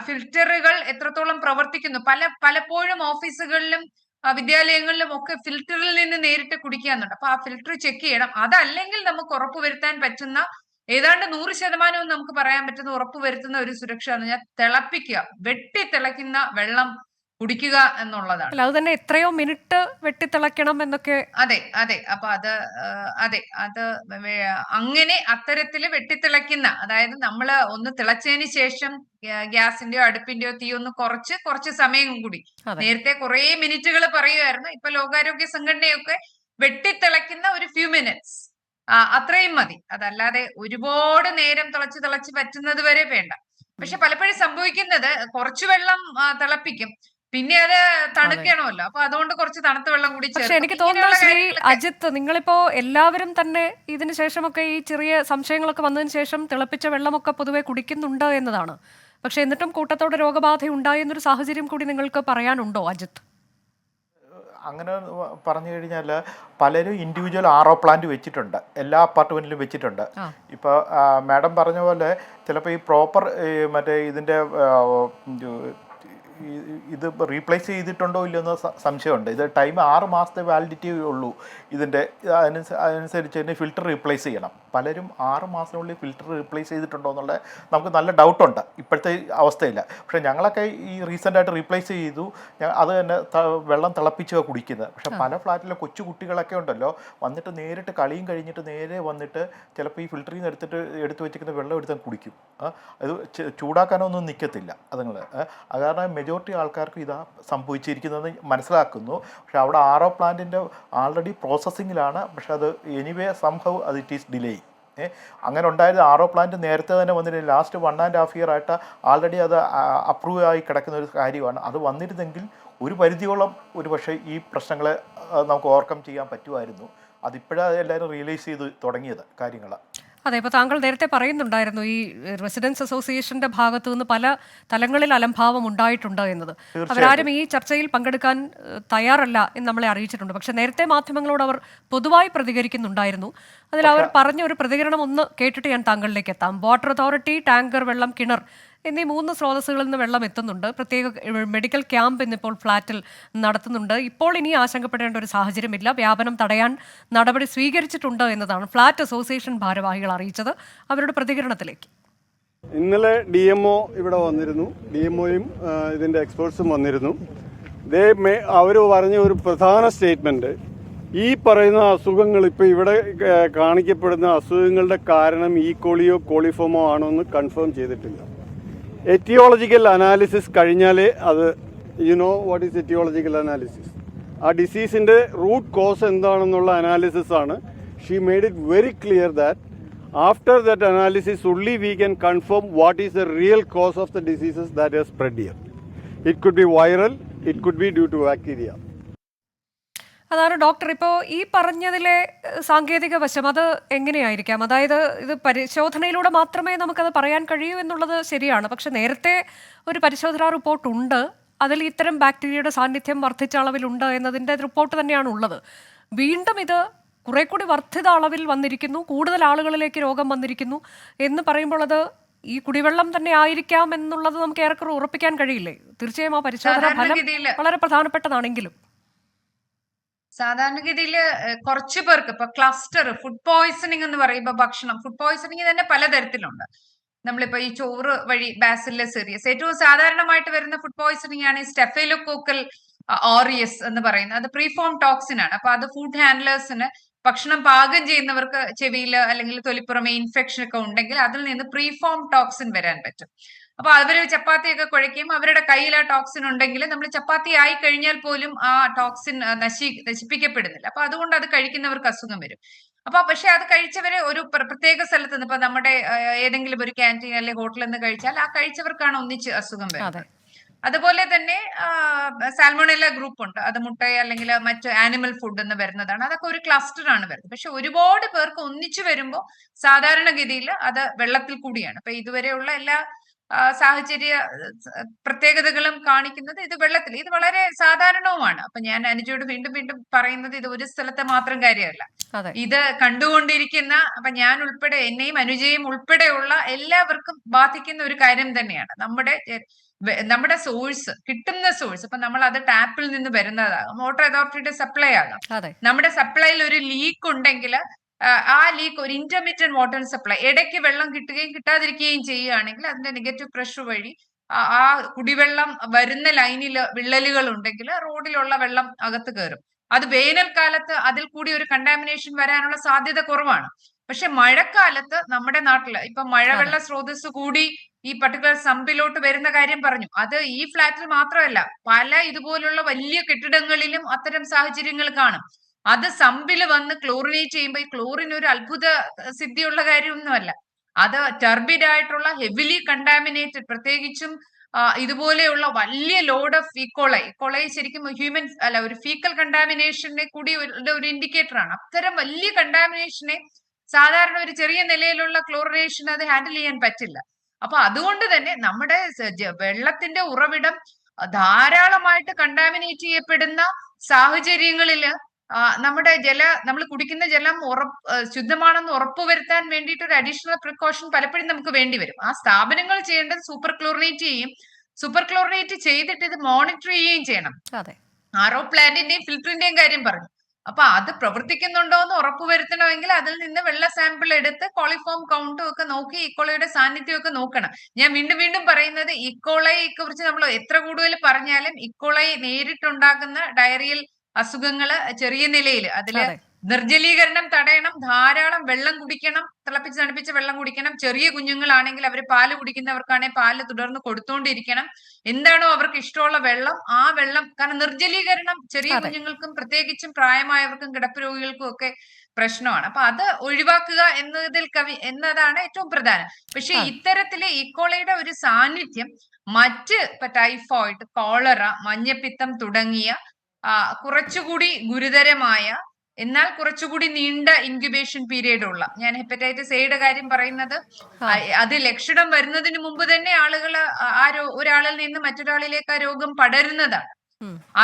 ഫിൽറ്ററുകൾ എത്രത്തോളം പ്രവർത്തിക്കുന്നു, പലപ്പോഴും ഓഫീസുകളിലും വിദ്യാലയങ്ങളിലും ഒക്കെ ഫിൽറ്ററിൽ നിന്ന് നേരിട്ട് കുടിക്കാന്നുണ്ട്. അപ്പൊ ആ ഫിൽറ്റർ ചെക്ക് ചെയ്യണം. അതല്ലെങ്കിൽ നമുക്ക് ഉറപ്പുവരുത്താൻ പറ്റുന്ന ഏതാണ്ട് 100% നമുക്ക് പറയാൻ പറ്റുന്ന ഉറപ്പുവരുത്തുന്ന ഒരു സുരക്ഷ എന്ന് പറഞ്ഞാൽ തിളപ്പിക്കുക, വെട്ടി തിളയ്ക്കുന്ന വെള്ളം കുടിക്കുക എന്നുള്ളതാണ്. അത് തന്നെ എത്രയോ മിനിറ്റ് വെട്ടിത്തിളയ്ക്കണം എന്നൊക്കെ. അതെ അതെ. അപ്പൊ അത് അങ്ങനെ അത്തരത്തില് വെട്ടിത്തിളയ്ക്കുന്ന, അതായത് നമ്മൾ ഒന്ന് തിളച്ചതിന് ശേഷം ഗ്യാസിന്റെയോ അടുപ്പിന്റെയോ തീ ഒന്ന് കുറച്ച് സമയം കൂടി, നേരത്തെ കുറെ മിനിറ്റുകൾ പറയുമായിരുന്നു, ഇപ്പൊ ലോകാരോഗ്യ സംഘടനയൊക്കെ വെട്ടിത്തിളയ്ക്കുന്ന ഒരു ഫ്യൂ മിനിറ്റ്സ് അത്രയും മതി. അതല്ലാതെ ഒരുപാട് നേരം തിളച്ച് പറ്റുന്നത് വരെ വേണ്ട. പക്ഷെ പലപ്പോഴും സംഭവിക്കുന്നത് കുറച്ചു വെള്ളം തിളപ്പിക്കും, പിന്നെ അത് തണുക്കണമല്ലോ, അപ്പൊ അതുകൊണ്ട് കുറച്ച് തണുത്ത വെള്ളം കൂടി. പക്ഷെ എനിക്ക് തോന്നുന്നു ശ്രീ അജിത്ത്, നിങ്ങളിപ്പോ എല്ലാവരും തന്നെ ഇതിന് ശേഷമൊക്കെ ഈ ചെറിയ സംശയങ്ങളൊക്കെ വന്നതിന് ശേഷം തിളപ്പിച്ച വെള്ളമൊക്കെ പൊതുവെ കുടിക്കുന്നുണ്ട് എന്നതാണ്. പക്ഷെ എന്നിട്ടും കൂട്ടത്തോടെ രോഗബാധ ഉണ്ടായി എന്നൊരു സാഹചര്യം കൂടി നിങ്ങൾക്ക് പറയാനുണ്ടോ അജിത്ത്? അങ്ങനെ പറഞ്ഞു കഴിഞ്ഞാൽ പലരും ഇൻഡിവിജ്വൽ RO പ്ലാന്റ് വെച്ചിട്ടുണ്ട്, എല്ലാ അപ്പാർട്ട്മെൻറ്റിലും വെച്ചിട്ടുണ്ട്. ഇപ്പോൾ മാഡം പറഞ്ഞ പോലെ ചിലപ്പോൾ ഈ പ്രോപ്പർ മറ്റേ ഇതിൻ്റെ ഇത് റീപ്ലേസ് ചെയ്തിട്ടുണ്ടോ ഇല്ലയോ എന്ന് സംശയമുണ്ട്. ഇത് ടൈം 6 മാസത്തെ വാലിഡിറ്റി ഉള്ളൂ ഇതിൻ്റെ. അതനുസരിച്ച് തന്നെ ഫിൽറ്റർ റീപ്ലേസ് ചെയ്യണം. പലരും 6 മാസത്തിനുള്ളിൽ ഫിൽറ്റർ റീപ്ലേസ് ചെയ്തിട്ടുണ്ടോ എന്നുള്ളത് നമുക്ക് നല്ല ഡൗട്ടുണ്ട് ഇപ്പോഴത്തെ അവസ്ഥയില്ല. പക്ഷേ ഞങ്ങളൊക്കെ ഈ റീസെൻ്റായിട്ട് റീപ്ലേസ് ചെയ്തു. അത് തന്നെ വെള്ളം തിളപ്പിച്ച് കുടിക്കുന്നത്. പക്ഷേ പല ഫ്ലാറ്റിലെ കൊച്ചു കുട്ടികളൊക്കെ ഉണ്ടല്ലോ, വന്നിട്ട് നേരിട്ട് കളിയും കഴിഞ്ഞിട്ട് നേരെ വന്നിട്ട് ചിലപ്പോൾ ഈ ഫിൽറ്ററിൽ നിന്ന് എടുത്ത് വെച്ചിരിക്കുന്ന വെള്ളം എടുത്ത് കുടിക്കും. അത് ചൂടാക്കാനൊന്നും നിൽക്കത്തില്ല അതുങ്ങൾ. അത് കാരണം മെജോറിറ്റി ആൾക്കാർക്ക് ഇതാ സംഭവിച്ചിരിക്കുന്നതെന്ന് മനസ്സിലാക്കുന്നു. പക്ഷേ അവിടെ RO പ്ലാന്റിൻ്റെ ആൾറെഡി പ്രോസസ്സിങ്ങിലാണ്. പക്ഷെ അത് എനിവേ സംഭവം അത് ഇറ്റ് ഈസ് ഡിലേ. അങ്ങനെ ഉണ്ടായത് RO പ്ലാന്റ് നേരത്തെ തന്നെ വന്നിട്ട് ലാസ്റ്റ് 1.5 year ആയിട്ട് ആൾറെഡി അത് അപ്രൂവ് ആയി കിടക്കുന്ന ഒരു കാര്യമാണ്. അത് വന്നിരുന്നെങ്കിൽ ഒരു പരിധിയോളം ഒരു പക്ഷേ ഈ പ്രശ്നങ്ങളെ നമുക്ക് ഓവർകം ചെയ്യാൻ പറ്റുമായിരുന്നു. അതിപ്പോഴാണ് എല്ലാവരും റിയലൈസ് ചെയ്ത് തുടങ്ങിയത് കാര്യങ്ങൾ. അതെ, ഇപ്പോൾ താങ്കൾ നേരത്തെ പറയുന്നുണ്ടായിരുന്നു ഈ റെസിഡൻസ് അസോസിയേഷന്റെ ഭാഗത്തു നിന്ന് പല തലങ്ങളിൽ അലംഭാവം ഉണ്ടായിട്ടുണ്ട് എന്നത്. അവരാരും ഈ ചർച്ചയിൽ പങ്കെടുക്കാൻ തയ്യാറല്ല എന്ന് നമ്മളെ അറിയിച്ചിട്ടുണ്ട്. പക്ഷെ നേരത്തെ മാധ്യമങ്ങളോട് അവർ പൊതുവായി പ്രതികരിക്കുന്നുണ്ടായിരുന്നു. അതിൽ അവർ പറഞ്ഞ ഒരു പ്രതികരണം ഒന്ന് കേട്ടിട്ട് ഞാൻ താങ്കളിലേക്ക് എത്താം. വാട്ടർ അതോറിറ്റി, ടാങ്കർ വെള്ളം, കിണർ എന്നീ 3 സ്രോതസ്സുകളിൽ നിന്ന് വെള്ളം എത്തുന്നുണ്ട്. പ്രത്യേക മെഡിക്കൽ ക്യാമ്പ് ഇന്നിപ്പോൾ ഫ്ളാറ്റിൽ നടത്തുന്നുണ്ട്. ഇപ്പോൾ ഇനി ആശങ്കപ്പെടേണ്ട ഒരു സാഹചര്യമില്ല. വ്യാപനം തടയാൻ നടപടി സ്വീകരിച്ചിട്ടുണ്ട് എന്നതാണ് ഫ്ളാറ്റ് അസോസിയേഷൻ ഭാരവാഹികൾ അറിയിച്ചത്. അവരുടെ പ്രതികരണത്തിലേക്ക്. ഇന്നലെ DMO ഇവിടെ വന്നിരുന്നു. DMOയും ഇതിന്റെ എക്സ്പേർട്സും വന്നിരുന്നു. അവർ പറഞ്ഞ ഒരു പ്രധാന സ്റ്റേറ്റ്മെന്റ്, ഈ പറയുന്ന അസുഖങ്ങൾ ഇപ്പോൾ ഇവിടെ കാണിക്കപ്പെടുന്ന അസുഖങ്ങളുടെ കാരണം കോളിയോ കോളിഫോമോ ആണോ എന്ന് കൺഫേം ചെയ്തിട്ടില്ല. എറ്റിയോളജിക്കൽ അനാലിസിസ് കഴിഞ്ഞാലേ അത് വാട്ട് ഈസ് എറ്റിയോളജിക്കൽ അനാലിസിസ്, ആ ഡിസീസിൻ്റെ റൂട്ട് കോസ് എന്താണെന്നുള്ള അനാലിസിസ് ആണ്. She made it very clear that after that analysis only we can confirm what is the real cause of the diseases that are spread here. It could be viral, it could be due to bacteria. അതാണ് doctor, ഇപ്പോൾ ഈ പറഞ്ഞതിലെ സാങ്കേതിക വശം അത് എങ്ങനെയായിരിക്കാം? അതായത് ഇത് പരിശോധനയിലൂടെ മാത്രമേ നമുക്കത് പറയാൻ കഴിയൂ എന്നുള്ളത് ശരിയാണ്. പക്ഷെ നേരത്തെ ഒരു പരിശോധനാ റിപ്പോർട്ട് ഉണ്ട്, അതിൽ ഇത്തരം ബാക്ടീരിയയുടെ സാന്നിധ്യം വർദ്ധിച്ച അളവിലുണ്ട് എന്നതിൻ്റെ റിപ്പോർട്ട് തന്നെയാണ് ഉള്ളത്. വീണ്ടും ഇത് കുറെ കൂടി വർദ്ധിത അളവിൽ വന്നിരിക്കുന്നു, കൂടുതൽ ആളുകളിലേക്ക് രോഗം വന്നിരിക്കുന്നു എന്ന് പറയുമ്പോൾ അത് ഈ കുടിവെള്ളം തന്നെ ആയിരിക്കാം എന്നുള്ളത് നമുക്ക് ഏറെക്കുറെ ഉറപ്പിക്കാൻ കഴിയില്ലേ? തീർച്ചയായും ആ പരിശോധനാ ഫലം വളരെ പ്രധാനപ്പെട്ടതാണെങ്കിലും സാധാരണഗതിയിൽ കുറച്ചു പേർക്ക് ഇപ്പൊ ക്ലസ്റ്റർ ഫുഡ് പോയ്സണിങ് എന്ന് പറയുമ്പോൾ ഫുഡ് പോയ്സണിങ് തന്നെ പലതരത്തിലുണ്ട്. നമ്മളിപ്പോ ഈ ചോറ് വഴി ബാസില്ലസ് സീരിയസ് ഏറ്റവും സാധാരണമായിട്ട് വരുന്ന ഫുഡ് പോയ്സണിങ് ആണ് ഈ സ്റ്റെഫൈലോകോക്കൽ ഓറിയസ് എന്ന് പറയുന്നത്. അത് പ്രീഫോം ടോക്സിൻ ആണ്. അപ്പൊ അത് ഫുഡ് ഹാൻഡ്ലേഴ്സിന് ഭക്ഷണം പാകം ചെയ്യുന്നവർക്ക് ചെവിയിൽ അല്ലെങ്കിൽ തൊലിപ്പുറമെ ഇൻഫെക്ഷൻ ഒക്കെ ഉണ്ടെങ്കിൽ അതിൽ നിന്ന് പ്രീഫോം ടോക്സിൻ വരാൻ പറ്റും. അപ്പൊ അവര് ചപ്പാത്തിയൊക്കെ കുഴയ്ക്കും, അവരുടെ കയ്യിൽ ആ ടോക്സിൻ ഉണ്ടെങ്കിൽ നമ്മൾ ചപ്പാത്തി ആയി കഴിഞ്ഞാൽ പോലും ആ ടോക്സിൻ നശിപ്പിക്കപ്പെടുന്നില്ല. അപ്പൊ അതുകൊണ്ട് അത് കഴിക്കുന്നവർക്ക് അസുഖം വരും. അപ്പൊ പക്ഷെ അത് കഴിച്ചവര് ഒരു പ്രത്യേക സ്ഥലത്ത് നിന്ന് ഇപ്പൊ നമ്മുടെ ഏതെങ്കിലും ഒരു ക്യാൻറ്റീൻ അല്ലെങ്കിൽ ഹോട്ടലിൽ നിന്ന് കഴിച്ചാൽ ആ കഴിച്ചവർക്കാണ് ഒന്നിച്ച് അസുഖം വരുന്നത്. അതുപോലെ തന്നെ സാൽമോണെല്ല ഗ്രൂപ്പ് ഉണ്ട്, അത് മുട്ട അല്ലെങ്കിൽ മറ്റ് ആനിമൽ ഫുഡ് എന്ന് വരുന്നതാണ്. അതൊക്കെ ഒരു ക്ലസ്റ്റർ ആണ് വരുന്നത്. പക്ഷെ ഒരുപാട് പേർക്ക് ഒന്നിച്ചു വരുമ്പോൾ സാധാരണഗതിയിൽ അത് വെള്ളത്തിൽ കൂടിയാണ്. അപ്പൊ ഇതുവരെയുള്ള എല്ലാ സാഹചര്യ പ്രത്യേകതകളും കാണിക്കുന്നത് ഇത് വെള്ളത്തിൽ, ഇത് വളരെ സാധാരണവുമാണ്. അപ്പൊ ഞാൻ അനുജയോട് വീണ്ടും വീണ്ടും പറയുന്നത് ഇത് ഒരു സ്ഥലത്തെ മാത്രം കാര്യമല്ല, ഇത് കണ്ടുകൊണ്ടിരിക്കുന്ന അപ്പൊ ഞാൻ ഉൾപ്പെടെ എന്നെയും അനുജയും ഉൾപ്പെടെയുള്ള എല്ലാവർക്കും ബാധിക്കുന്ന ഒരു കാര്യം തന്നെയാണ്. നമ്മുടെ സോഴ്സ്, കിട്ടുന്ന സോഴ്സ്, ഇപ്പൊ നമ്മൾ അത് ടാപ്പിൽ നിന്ന് വരുന്നതാകാം, വാട്ടർ അതോറിറ്റിയുടെ സപ്ലൈ ആകാം. നമ്മുടെ സപ്ലൈയിൽ ഒരു ലീക്ക് ഉണ്ടെങ്കിൽ ആ ലീക്ക് ഒരു ഇന്റർമീഡിയറ്റ് വാട്ടർ സപ്ലൈ, ഇടയ്ക്ക് വെള്ളം കിട്ടുകയും കിട്ടാതിരിക്കുകയും ചെയ്യുകയാണെങ്കിൽ അതിന്റെ നെഗറ്റീവ് പ്രഷർ വഴി ആ കുടിവെള്ളം വരുന്ന ലൈനിൽ വിള്ളലുകൾ ഉണ്ടെങ്കിൽ റോഡിലുള്ള വെള്ളം അകത്ത് കയറും. അത് വേനൽക്കാലത്ത് അതിൽ കൂടി ഒരു കണ്ടാമിനേഷൻ വരാനുള്ള സാധ്യത കുറവാണ്. പക്ഷെ മഴക്കാലത്ത് നമ്മുടെ നാട്ടില് ഇപ്പൊ മഴവെള്ള സ്രോതസ് കൂടി ഈ പർട്ടിക്കുലർ സമ്പിലോട്ട് വരുന്ന കാര്യം പറഞ്ഞു. അത് ഈ ഫ്ലാറ്റിൽ മാത്രമല്ല, പല ഇതുപോലുള്ള വലിയ കെട്ടിടങ്ങളിലും അത്തരം സാഹചര്യങ്ങൾ കാണും. അത് സമ്പില് വന്ന് ക്ലോറിനേറ്റ് ചെയ്യുമ്പോൾ ഈ ക്ലോറിൻ ഒരു അത്ഭുത സിദ്ധിയുള്ള കാര്യമൊന്നുമല്ല. അത് ടർബിഡ് ആയിട്ടുള്ള ഹെവിലി കണ്ടാമിനേറ്റഡ്, പ്രത്യേകിച്ചും ഇതുപോലെയുള്ള വലിയ ലോഡ് ഓഫ് ഈക്കോളൈ ശരിക്കും ഹ്യൂമൻ അല്ല, ഒരു ഫീക്കൽ കണ്ടാമിനേഷനെ കൂടി ഒരു ഇൻഡിക്കേറ്റർ ആണ്. അത്തരം വലിയ കണ്ടാമിനേഷനെ സാധാരണ ഒരു ചെറിയ നിലയിലുള്ള ക്ലോറിനേഷൻ അത് ഹാൻഡിൽ ചെയ്യാൻ പറ്റില്ല. അപ്പൊ അതുകൊണ്ട് തന്നെ നമ്മുടെ വെള്ളത്തിന്റെ ഉറവിടം ധാരാളമായിട്ട് കണ്ടാമിനേറ്റ് ചെയ്യപ്പെടുന്ന സാഹചര്യങ്ങളില് നമ്മൾ കുടിക്കുന്ന ജലം ശുദ്ധമാണെന്ന് ഉറപ്പുവരുത്താൻ വേണ്ടിയിട്ട് ഒരു അഡീഷണൽ പ്രിക്കോഷൻ പലപ്പോഴും നമുക്ക് വേണ്ടി വരും. ആ സ്ഥാപനങ്ങൾ ചെയ്യേണ്ടത് സൂപ്പർ ക്ലോറിനേറ്റ് ചെയ്യും. സൂപ്പർ ക്ലോറിനേറ്റ് ചെയ്തിട്ട് ഇത് മോണിറ്റർ ചെയ്യുകയും ചെയ്യണം. അതെ. RO പ്ലാന്റിന്റെയും ഫിൽറ്ററിന്റെയും കാര്യം പറഞ്ഞു. അപ്പൊ അത് പ്രവർത്തിക്കുന്നുണ്ടോ എന്ന് ഉറപ്പുവരുത്തണമെങ്കിൽ അതിൽ നിന്ന് വെള്ള സാമ്പിൾ എടുത്ത് കോളിഫോം കൗണ്ടും ഒക്കെ നോക്കി ഇക്കോളയുടെ സാന്നിധ്യം ഒക്കെ നോക്കണം. ഞാൻ വീണ്ടും വീണ്ടും പറയുന്നത്, ഇക്കോളയെ കുറിച്ച് നമ്മൾ എത്ര കൂടുതൽ പറഞ്ഞാലും ഇക്കോളയെ നേരിട്ടുണ്ടാകുന്ന ഡയറിയൽ അസുഖങ്ങള് ചെറിയ നിലയിൽ അതില് അതെ. നിർജ്ജലീകരണം തടയണം, ധാരാളം വെള്ളം കുടിക്കണം, തിളപ്പിച്ച് തണുപ്പിച്ച വെള്ളം കുടിക്കണം. ചെറിയ കുഞ്ഞുങ്ങളാണെങ്കിൽ അവർ പാല് കുടിക്കുന്നവർക്കാണെങ്കിൽ പാല് തുടർന്ന് കൊടുത്തോണ്ടിരിക്കണം. എന്താണോ അവർക്ക് ഇഷ്ടമുള്ള വെള്ളം, ആ വെള്ളം, കാരണം നിർജ്ജലീകരണം ചെറിയ അതെ. കുഞ്ഞുങ്ങൾക്കും പ്രത്യേകിച്ചും പ്രായമായവർക്കും കിടപ്പ് രോഗികൾക്കും ഒക്കെ പ്രശ്നമാണ്. അപ്പൊ അത് ഒഴിവാക്കുക എന്നതാണ് ഏറ്റവും പ്രധാനം. പക്ഷെ ഇത്തരത്തില് ഇക്കോളയുടെ ഒരു സാന്നിധ്യം മറ്റ് ഇപ്പൊ ടൈഫോയിഡ്, കോളറ, മഞ്ഞപ്പിത്തം തുടങ്ങിയ കുറച്ചുകൂടി ഗുരുതരമായ എന്നാൽ കുറച്ചുകൂടി നീണ്ട ഇൻക്യുബേഷൻ പീരീഡ് ഉള്ള, ഞാൻ ഹെപ്പറ്റൈറ്റിസ് എയുടെ കാര്യം പറയുന്നത്, അത് ലക്ഷണം വരുന്നതിന് മുമ്പ് തന്നെ ആളുകൾ ഒരാളിൽ നിന്ന് മറ്റൊരാളിലേക്ക് ആ രോഗം പടരുന്നതാണ്.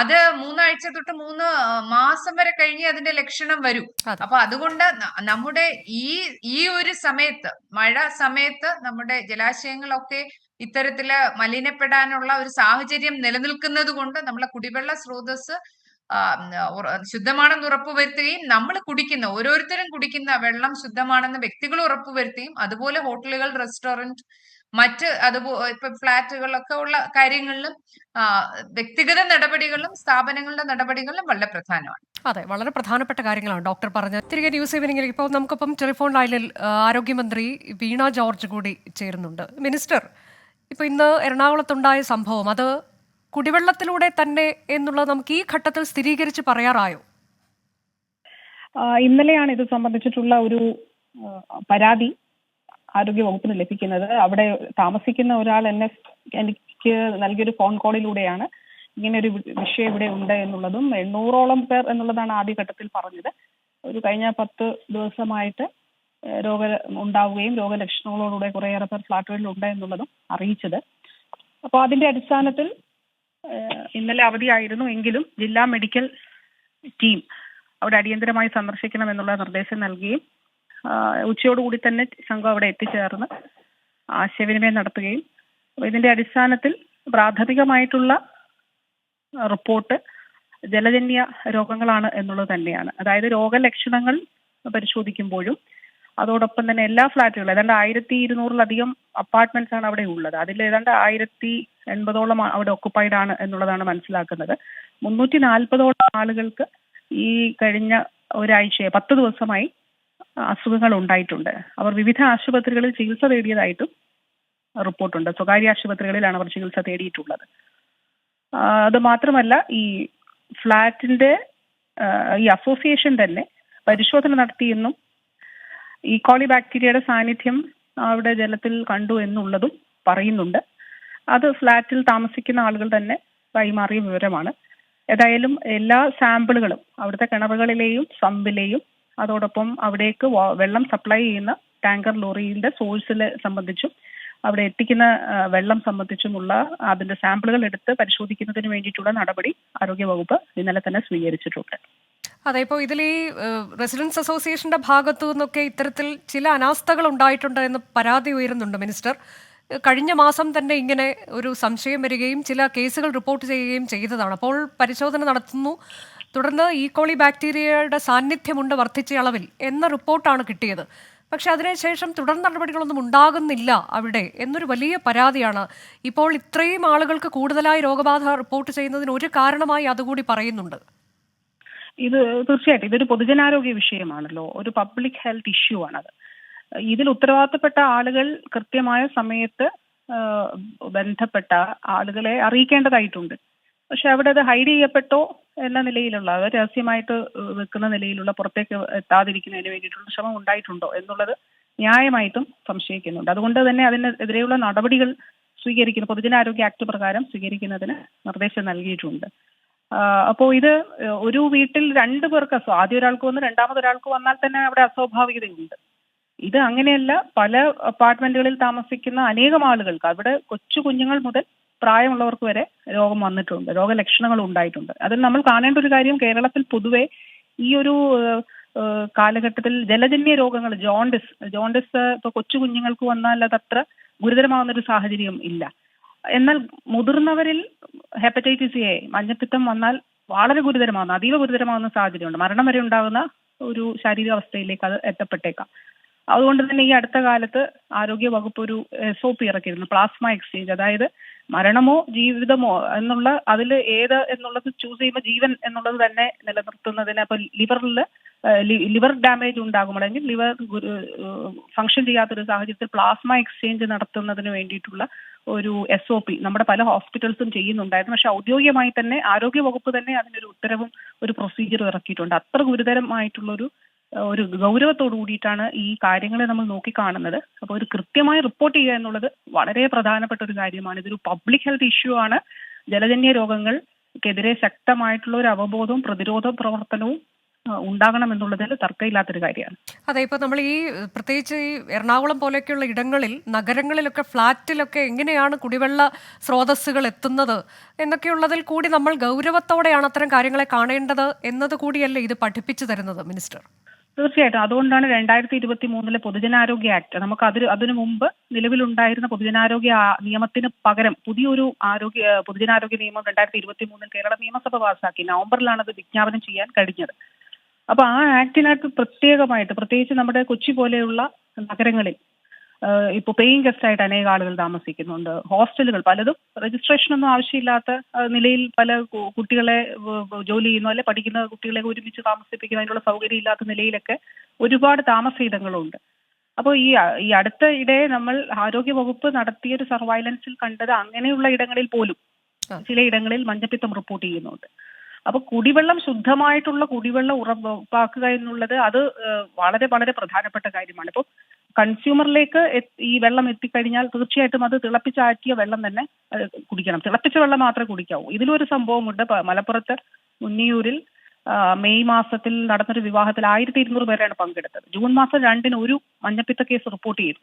അത് 3 ആഴ്ച തൊട്ട് 3 മാസം വരെ കഴിഞ്ഞ് അതിന്റെ ലക്ഷണം വരും. അപ്പൊ അതുകൊണ്ട് നമ്മുടെ ഈ ഒരു സമയത്ത്, മഴ സമയത്ത് നമ്മുടെ ജലാശയങ്ങളൊക്കെ ഇത്തരത്തില് മലിനപ്പെടാനുള്ള ഒരു സാഹചര്യം നിലനിൽക്കുന്നത് കൊണ്ട് നമ്മളെ കുടിവെള്ള സ്രോതസ് ശുദ്ധമാണെന്ന് ഉറപ്പുവരുത്തുകയും നമ്മൾ കുടിക്കുന്ന ഓരോരുത്തരും കുടിക്കുന്ന വെള്ളം ശുദ്ധമാണെന്ന് വ്യക്തികൾ ഉറപ്പുവരുത്തുകയും, അതുപോലെ ഹോട്ടലുകൾ, റെസ്റ്റോറന്റ്, മറ്റ് അതുപോലെ ഇപ്പൊ ഫ്ലാറ്റുകളൊക്കെ ഉള്ള കാര്യങ്ങളിലും വ്യക്തിഗത നടപടികളിലും സ്ഥാപനങ്ങളുടെ നടപടികളിലും വളരെ പ്രധാനമാണ്. അതെ, വളരെ പ്രധാനപ്പെട്ട കാര്യങ്ങളാണ് ഡോക്ടർ പറഞ്ഞത്. തിരികെ ന്യൂസ് ഈവനിങ്ങിൽ ഇപ്പോൾ നമുക്കിപ്പം ടെലിഫോൺ ലൈനിൽ ആരോഗ്യമന്ത്രി വീണ ജോർജ് കൂടി ചേരുന്നുണ്ട്. മിനിസ്റ്റർ, ഇപ്പൊ ഇന്ന് എറണാകുളത്തുണ്ടായ സംഭവം അത് കുടിവെള്ളത്തിലൂടെ തന്നെ എന്നുള്ളത് നമുക്ക് ഈ ഘട്ടത്തിൽ സ്ഥിരീകരിച്ച് പറയാറായോ? ഇന്നലെയാണ് ഇത് സംബന്ധിച്ചിട്ടുള്ള ഒരു പരാതി ആരോഗ്യ വകുപ്പിന് ലഭിക്കുന്നത്. അവിടെ താമസിക്കുന്ന ഒരാൾ എനിക്ക് നൽകിയൊരു ഫോൺ കോളിലൂടെയാണ് ഇങ്ങനെ ഒരു വിഷയം ഇവിടെ ഉണ്ട് എന്നുള്ളതും 800ഓളം പേർ എന്നുള്ളതാണ് ആദ്യഘട്ടത്തിൽ പറഞ്ഞത്. ഒരു കഴിഞ്ഞ 10 ദിവസമായിട്ട് രോഗം ഉണ്ടാവുകയും രോഗലക്ഷണങ്ങളോടുകൂടെ കുറേയേറെ പേർ ഫ്ലാറ്റുകളിൽ ഉണ്ട് എന്നുള്ളതും അറിയിച്ചത്. അപ്പോൾ അതിന്റെ അടിസ്ഥാനത്തിൽ ഇന്നലെ അവധിയായിരുന്നു എങ്കിലും ജില്ലാ മെഡിക്കൽ ടീം അവിടെ അടിയന്തരമായി സന്ദർശിക്കണമെന്നുള്ള നിർദ്ദേശം നൽകുകയും ഉച്ചയോടുകൂടി തന്നെ സംഘം അവിടെ എത്തിച്ചേർന്ന് ആശയവിനിമയം നടത്തുകയും, ഇതിന്റെ അടിസ്ഥാനത്തിൽ പ്രാഥമികമായിട്ടുള്ള റിപ്പോർട്ട് ജലജന്യ രോഗങ്ങളാണ് എന്നുള്ളത് തന്നെയാണ്. അതായത് രോഗലക്ഷണങ്ങൾ പരിശോധിക്കുമ്പോഴും അതോടൊപ്പം തന്നെ എല്ലാ ഫ്ലാറ്റുകളും ഏതാണ്ട് 1200-ലധികം അപ്പാർട്ട്മെന്റ്സ് ആണ് അവിടെ ഉള്ളത്. അതിൽ ഏതാണ്ട് 1080ഓളം അവിടെ ഒക്കുപ്പൈഡ് ആണ് എന്നുള്ളതാണ് മനസ്സിലാക്കുന്നത്. 340ഓളം ആളുകൾക്ക് ഈ കഴിഞ്ഞ ഒരാഴ്ച 10 ദിവസമായി അസുഖങ്ങൾ ഉണ്ടായിട്ടുണ്ട്. അവർ വിവിധ ആശുപത്രികളിൽ ചികിത്സ തേടിയതായിട്ടും റിപ്പോർട്ടുണ്ട്. സ്വകാര്യ ആശുപത്രികളിലാണ് അവർ ചികിത്സ തേടിയിട്ടുള്ളത്. അത് മാത്രമല്ല, ഈ ഫ്ലാറ്റിന്റെ ഈ അസോസിയേഷൻ തന്നെ പരിശോധന നടത്തിയെന്നും ഈ കോളി ബാക്ടീരിയയുടെ സാന്നിധ്യം അവിടെ ജലത്തിൽ കണ്ടു എന്നുള്ളതും പറയുന്നുണ്ട്. അത് ഫ്ലാറ്റിൽ താമസിക്കുന്ന ആളുകൾ തന്നെ കൈമാറിയ വിവരമാണ്. ഏതായാലും എല്ലാ സാമ്പിളുകളും അവിടുത്തെ കിണറുകളിലെയും സമ്പിലെയും അതോടൊപ്പം അവിടേക്ക് വെള്ളം സപ്ലൈ ചെയ്യുന്ന ടാങ്കർ ലോറിയുടെ സോഴ്സിനെ സംബന്ധിച്ചും അവിടെ എത്തിക്കുന്ന വെള്ളം സംബന്ധിച്ചുമുള്ള അതിന്റെ സാമ്പിളുകൾ എടുത്ത് പരിശോധിക്കുന്നതിന് വേണ്ടിയിട്ടുള്ള നടപടി ആരോഗ്യവകുപ്പ് ഇന്നലെ തന്നെ സ്വീകരിച്ചിട്ടുണ്ട്. അതെ, ഇപ്പോൾ ഇതിൽ ഈ റെസിഡൻസ് അസോസിയേഷന്റെ ഭാഗത്തു നിന്നൊക്കെ ഇത്തരത്തിൽ ചില അനാസ്ഥകൾ ഉണ്ടായിട്ടുണ്ട് എന്ന് പരാതി ഉയരുന്നുണ്ട്. മിനിസ്റ്റർ, കഴിഞ്ഞ മാസം തന്നെ ഇങ്ങനെ ഒരു സംശയം വരികയും ചില കേസുകൾ റിപ്പോർട്ട് ചെയ്യുകയും ചെയ്തതാണ്. അപ്പോൾ പരിശോധന നടത്തുന്നു, തുടർന്ന് കോളി ബാക്ടീരിയയുടെ സാന്നിധ്യമുണ്ട് വർദ്ധിച്ച അളവിൽ എന്ന റിപ്പോർട്ടാണ് കിട്ടിയത്. പക്ഷെ അതിനുശേഷം തുടർ നടപടികളൊന്നും ഉണ്ടാകുന്നില്ല അവിടെ എന്നൊരു വലിയ പരാതിയാണ്. ഇപ്പോൾ ഇത്രയും ആളുകൾക്ക് കൂടുതലായി രോഗബാധ റിപ്പോർട്ട് ചെയ്യുന്നതിന് ഒരു കാരണമായി അതുകൂടി പറയുന്നുണ്ട്. ഇത് തീർച്ചയായിട്ടും ഇതൊരു പൊതുജനാരോഗ്യ വിഷയമാണല്ലോ, ഒരു പബ്ലിക് ഹെൽത്ത് ഇഷ്യൂ ആണത്. ഇതിൽ ഉത്തരവാദിത്തപ്പെട്ട ആളുകൾ കൃത്യമായ സമയത്ത് ബന്ധപ്പെട്ട ആളുകളെ അറിയിക്കേണ്ടതായിട്ടുണ്ട്. പക്ഷെ അവിടെ അത് ഹൈഡ് ചെയ്യപ്പെട്ടോ എന്ന നിലയിലുള്ള, അത് രഹസ്യമായിട്ട് വെക്കുന്ന നിലയിലുള്ള, പുറത്തേക്ക് എത്താതിരിക്കുന്നതിന് വേണ്ടിയിട്ടുള്ള ശ്രമം ഉണ്ടായിട്ടുണ്ടോ എന്നുള്ളത് ന്യായമായിട്ടും സംശയിക്കുന്നുണ്ട്. അതുകൊണ്ട് തന്നെ അതിനെതിരെയുള്ള നടപടികൾ പൊതുജനാരോഗ്യ ആക്ട് പ്രകാരം സ്വീകരിക്കുന്നതിന് നിർദ്ദേശം നൽകിയിട്ടുണ്ട്. അപ്പോൾ ഇത് ഒരു വീട്ടിൽ 2 പേർക്ക് ആദ്യം ഒരാൾക്ക് വന്ന് രണ്ടാമതൊരാൾക്ക് വന്നാൽ തന്നെ അവിടെ അസ്വാഭാവികതയുണ്ട്. ഇത് അങ്ങനെയല്ല, പല അപ്പാർട്ട്മെന്റുകളിൽ താമസിക്കുന്ന അനേകം ആളുകൾക്ക്, അവിടെ കൊച്ചു കുഞ്ഞുങ്ങൾ മുതൽ പ്രായമുള്ളവർക്ക് വരെ രോഗം വന്നിട്ടുണ്ട്, രോഗലക്ഷണങ്ങൾ ഉണ്ടായിട്ടുണ്ട്. അതിൽ നമ്മൾ കാണേണ്ട ഒരു കാര്യം, കേരളത്തിൽ പൊതുവെ ഈ ഒരു കാലഘട്ടത്തിൽ ജലജന്യ രോഗങ്ങൾ, ജോണ്ടിസ് ഇപ്പൊ കൊച്ചു കുഞ്ഞുങ്ങൾക്ക് വന്നാൽ അതത്ര ഗുരുതരമാവുന്ന ഒരു സാഹചര്യം ഇല്ല. എന്നാൽ മുതിർന്നവരിൽ ഹെപ്പറ്റൈറ്റിസ് എ മഞ്ഞപ്പിത്തം വന്നാൽ വളരെ ഗുരുതരമാകുന്ന അതീവ ഗുരുതരമാകുന്ന സാഹചര്യമുണ്ട്. മരണം വരെ ഉണ്ടാകുന്ന ഒരു ശാരീരികാവസ്ഥയിലേക്ക് അത് എത്തപ്പെട്ടേക്കാം. അതുകൊണ്ട് തന്നെ ഈ അടുത്ത കാലത്ത് ആരോഗ്യ വകുപ്പ് ഒരു SOP ഇറക്കിയിരുന്നു, പ്ലാസ്മ എക്സ്ചേഞ്ച്. അതായത് മരണമോ ജീവിതമോ എന്നുള്ള അതിൽ ഏത് എന്നുള്ളത് ചൂസ് ചെയ്യുമ്പോൾ ജീവൻ എന്നുള്ളത് തന്നെ നിലനിർത്തുന്നതിന് അപ്പൊ ലിവർ ഡാമേജ് ഉണ്ടാകും, അല്ലെങ്കിൽ ലിവർ ഫംഗ്ഷൻ ചെയ്യാത്തൊരു സാഹചര്യത്തിൽ പ്ലാസ്മ എക്സ്ചേഞ്ച് നടത്തുന്നതിന് വേണ്ടിയിട്ടുള്ള ഒരു SOP നമ്മുടെ പല ഹോസ്പിറ്റൽസും ചെയ്യുന്നുണ്ടായിരുന്നു. പക്ഷെ ഔദ്യോഗികമായി തന്നെ ആരോഗ്യ വകുപ്പ് തന്നെ അതിനൊരു ഉത്തരവും ഒരു പ്രൊസീജിയറും ഇറക്കിയിട്ടുണ്ട്. അത്ര ഗുരുതരമായിട്ടുള്ളൊരു ഒരു ഗൗരവത്തോടു കൂടിയിട്ടാണ് ഈ കാര്യങ്ങളെ നമ്മൾ നോക്കിക്കാണുന്നത്. അപ്പോൾ ഒരു കൃത്യമായി റിപ്പോർട്ട് ചെയ്യുക എന്നുള്ളത് വളരെ പ്രധാനപ്പെട്ട ഒരു കാര്യമാണ്. ഇതൊരു പബ്ലിക് ഹെൽത്ത് ഇഷ്യൂ ആണ്. ജലജന്യ രോഗങ്ങൾക്കെതിരെ ശക്തമായിട്ടുള്ള ഒരു അവബോധവും പ്രതിരോധ പ്രവർത്തനവും ഉണ്ടാകണം എന്നുള്ളതിൽ തർക്കമില്ലാത്തൊരു കാര്യമാണ്. അതെ, ഇപ്പോൾ നമ്മൾ ഈ പ്രത്യേകിച്ച് ഈ എറണാകുളം പോലെയൊക്കെയുള്ള ഇടങ്ങളിൽ, നഗരങ്ങളിലൊക്കെ, ഫ്ലാറ്റിലൊക്കെ എങ്ങനെയാണ് കുടിവെള്ള സ്രോതസ്സുകൾ എത്തുന്നത് എന്നൊക്കെയുള്ളതിൽ കൂടി നമ്മൾ ഗൗരവത്തോടെയാണ് അത്തരം കാര്യങ്ങളെ കാണേണ്ടത് എന്നത് കൂടിയല്ലേ ഇത് പഠിപ്പിച്ചു തരുന്നത് മിനിസ്റ്റർ? തീർച്ചയായിട്ടും. അതുകൊണ്ടാണ് 2023 പൊതുജനാരോഗ്യ ആക്ട്, നമുക്ക് അതിനു മുമ്പ് നിലവിലുണ്ടായിരുന്ന പൊതുജനാരോഗ്യ നിയമത്തിന് പകരം പുതിയൊരു പൊതുജനാരോഗ്യ നിയമം 2023 കേരള നിയമസഭ പാസാക്കി. നവംബറിലാണ് അത് വിജ്ഞാപനം ചെയ്യാൻ കഴിഞ്ഞത്. അപ്പൊ ആ ആക്ടിനകത്ത് പ്രത്യേകമായിട്ട്, പ്രത്യേകിച്ച് നമ്മുടെ കൊച്ചി പോലെയുള്ള നഗരങ്ങളിൽ ഇപ്പോൾ പേയിങ് ഗസ്റ്റ് ആയിട്ട് അനേക ആളുകൾ താമസിക്കുന്നുണ്ട്. ഹോസ്റ്റലുകൾ പലതും രജിസ്ട്രേഷൻ ഒന്നും ആവശ്യമില്ലാത്ത നിലയിൽ പല കുട്ടികളെ ജോലി ചെയ്യുന്നു അല്ലെ പഠിക്കുന്ന കുട്ടികളെ ഒരുമിച്ച് താമസിപ്പിക്കുന്നതിനുള്ള സൗകര്യം ഇല്ലാത്ത നിലയിലൊക്കെ ഒരുപാട് താമസയിടങ്ങളുണ്ട്. അപ്പോൾ ഈ അടുത്ത നമ്മൾ ആരോഗ്യ വകുപ്പ് നടത്തിയൊരു സർവൈലൻസിൽ കണ്ടത് അങ്ങനെയുള്ള ഇടങ്ങളിൽ പോലും ചിലയിടങ്ങളിൽ മഞ്ഞപ്പിത്തം റിപ്പോർട്ട് ചെയ്യുന്നുണ്ട്. അപ്പൊ കുടിവെള്ളം, ശുദ്ധമായിട്ടുള്ള കുടിവെള്ളം ഉറപ്പാക്കുക എന്നുള്ളത് അത് വളരെ വളരെ പ്രധാനപ്പെട്ട കാര്യമാണ്. ഇപ്പോൾ കൺസ്യൂമറിലേക്ക് ഈ വെള്ളം എത്തിക്കഴിഞ്ഞാൽ തീർച്ചയായിട്ടും അത് തിളപ്പിച്ചാറ്റിയ വെള്ളം തന്നെ കുടിക്കണം. തിളപ്പിച്ച വെള്ളം മാത്രമേ കുടിക്കാവൂ. ഇതിലൊരു സംഭവമുണ്ട്. മലപ്പുറത്ത് മുന്നിയൂരിൽ മെയ് മാസത്തിൽ നടന്നൊരു വിവാഹത്തിൽ 1200 പേരാണ് പങ്കെടുത്തത്. ജൂൺ മാസം 2 ഒരു മഞ്ഞപ്പിത്ത കേസ് റിപ്പോർട്ട് ചെയ്തു.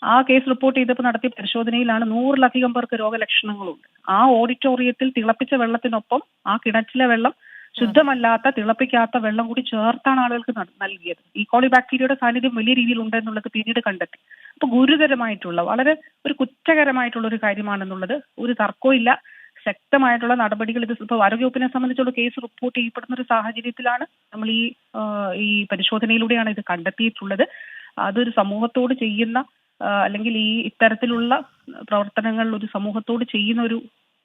ആ കേസ് റിപ്പോർട്ട് ചെയ്തപ്പോൾ നടത്തിയ പരിശോധനയിലാണ് 100-ലധികം പേർക്ക് രോഗലക്ഷണങ്ങളുണ്ട്. ആ ഓഡിറ്റോറിയത്തിൽ തിളപ്പിച്ച വെള്ളത്തിനൊപ്പം ആ കിണറ്റിലെ വെള്ളം ശുദ്ധമല്ലാത്ത തിളപ്പിക്കാത്ത വെള്ളം കൂടി ചേർത്താണ് ആളുകൾക്ക് നൽകിയത്. ഈ കോളി ബാക്ടീരിയയുടെ സാന്നിധ്യം വലിയ രീതിയിൽ ഉണ്ടെന്നുള്ളത് പിന്നീട് കണ്ടെത്തി. അപ്പൊ ഗുരുതരമായിട്ടുള്ള, വളരെ ഒരു കുറ്റകരമായിട്ടുള്ള ഒരു കാര്യമാണെന്നുള്ളത് ഒരു തർക്കവും ഇല്ല. ശക്തമായിട്ടുള്ള നടപടികൾ ഇത് ഇപ്പോൾ ആരോഗ്യവകുപ്പിനെ സംബന്ധിച്ചുള്ള കേസ് റിപ്പോർട്ട് ചെയ്യപ്പെടുന്ന ഒരു സാഹചര്യത്തിലാണ് നമ്മൾ ഈ പരിശോധനയിലൂടെയാണ് ഇത് കണ്ടെത്തിയിട്ടുള്ളത്. അതൊരു സമൂഹത്തോട് ചെയ്യുന്ന അല്ലെങ്കിൽ ഇത്തരത്തിലുള്ള പ്രവർത്തനങ്ങൾ ഒരു സമൂഹത്തോട് ചെയ്യുന്ന ഒരു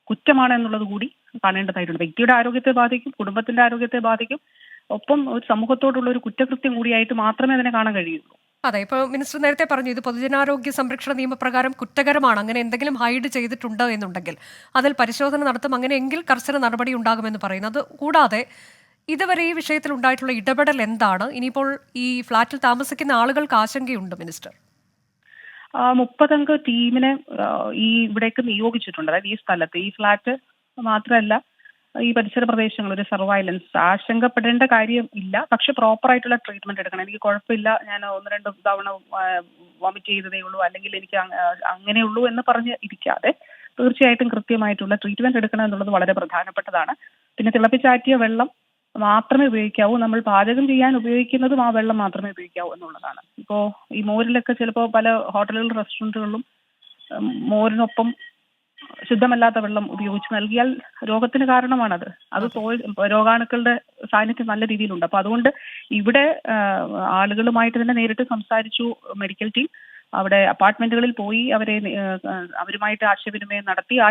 കുറ്റമാണ് എന്നുള്ളത് കൂടി കാണേണ്ടതായിട്ടുണ്ട്. വ്യക്തിയുടെ ആരോഗ്യത്തെ ബാധിക്കും, കുടുംബത്തിന്റെ ആരോഗ്യത്തെ ബാധിക്കും. ഒപ്പം ഒരു സമൂഹത്തോടുള്ള ഒരു കുറ്റകൃത്യം കൂടിയായിട്ട് മാത്രമേ അതിനെ കാണാൻ കഴിയുള്ളൂ. അതെ, ഇപ്പോൾ മിനിസ്റ്റർ നേരത്തെ പറഞ്ഞു ഇത് പൊതുജനാരോഗ്യ സംരക്ഷണ നിയമപ്രകാരം കുറ്റകരമാണ്. അങ്ങനെ എന്തെങ്കിലും ഹൈഡ് ചെയ്തിട്ടുണ്ട് എന്നുണ്ടെങ്കിൽ അതിൽ പരിശോധന നടത്തും. അങ്ങനെയെങ്കിൽ കർശന നടപടി ഉണ്ടാകുമെന്ന് പറയുന്നത് കൂടാതെ ഇതുവരെ ഈ വിഷയത്തിൽ ഉണ്ടായിട്ടുള്ള ഇടപെടൽ എന്താണ്? ഇനിയിപ്പോൾ ഈ ഫ്ളാറ്റിൽ താമസിക്കുന്ന ആളുകൾക്ക് ആശങ്കയുണ്ട് മിനിസ്റ്റർ. 30 അംഗ ടീമിനെ ഇവിടേക്ക് നിയോഗിച്ചിട്ടുണ്ട്. അതായത് ഈ സ്ഥലത്ത്, ഈ ഫ്ലാറ്റ് മാത്രമല്ല ഈ പരിസര പ്രദേശങ്ങൾ ഒരു സർവൈലൻസ്. ആശങ്കപ്പെടേണ്ട കാര്യം ഇല്ല. പക്ഷെ പ്രോപ്പർ ആയിട്ടുള്ള ട്രീറ്റ്മെന്റ് എടുക്കണം. എനിക്ക് കുഴപ്പമില്ല, ഞാൻ 1-2 തവണ വോമിറ്റ് ചെയ്തതേ ഉള്ളൂ, അല്ലെങ്കിൽ എനിക്ക് അങ്ങനെയുള്ളൂ എന്ന് പറഞ്ഞ് ഇരിക്കാതെ തീർച്ചയായിട്ടും കൃത്യമായിട്ടുള്ള ട്രീറ്റ്മെന്റ് എടുക്കണം എന്നുള്ളത് വളരെ പ്രധാനപ്പെട്ടതാണ്. പിന്നെ തിളപ്പിച്ചാറ്റിയ വെള്ളം മാത്രമേ ഉപയോഗിക്കാവൂ. നമ്മൾ പാചകം ചെയ്യാൻ ഉപയോഗിക്കുന്നതും ആ വെള്ളം മാത്രമേ ഉപയോഗിക്കാവൂ എന്നുള്ളതാണ്. ഇപ്പോൾ ഈ മോരിലൊക്കെ ചിലപ്പോൾ പല ഹോട്ടലുകളിലും റെസ്റ്റോറൻറ്റുകളിലും മോരിനൊപ്പം ശുദ്ധമല്ലാത്ത വെള്ളം ഉപയോഗിച്ച് നൽകിയാൽ രോഗത്തിന് കാരണമാണത്. അത് രോഗാണുക്കളുടെ സാന്നിധ്യം നല്ല രീതിയിലുണ്ട്. അപ്പൊ അതുകൊണ്ട് ഇവിടെ ആളുകളുമായിട്ട് തന്നെ നേരിട്ട് സംസാരിച്ചു മെഡിക്കൽ ടീം. അവിടെ അപ്പാർട്ട്മെന്റുകളിൽ പോയി അവരുമായിട്ട് ആശയവിനിമയം നടത്തി. ആ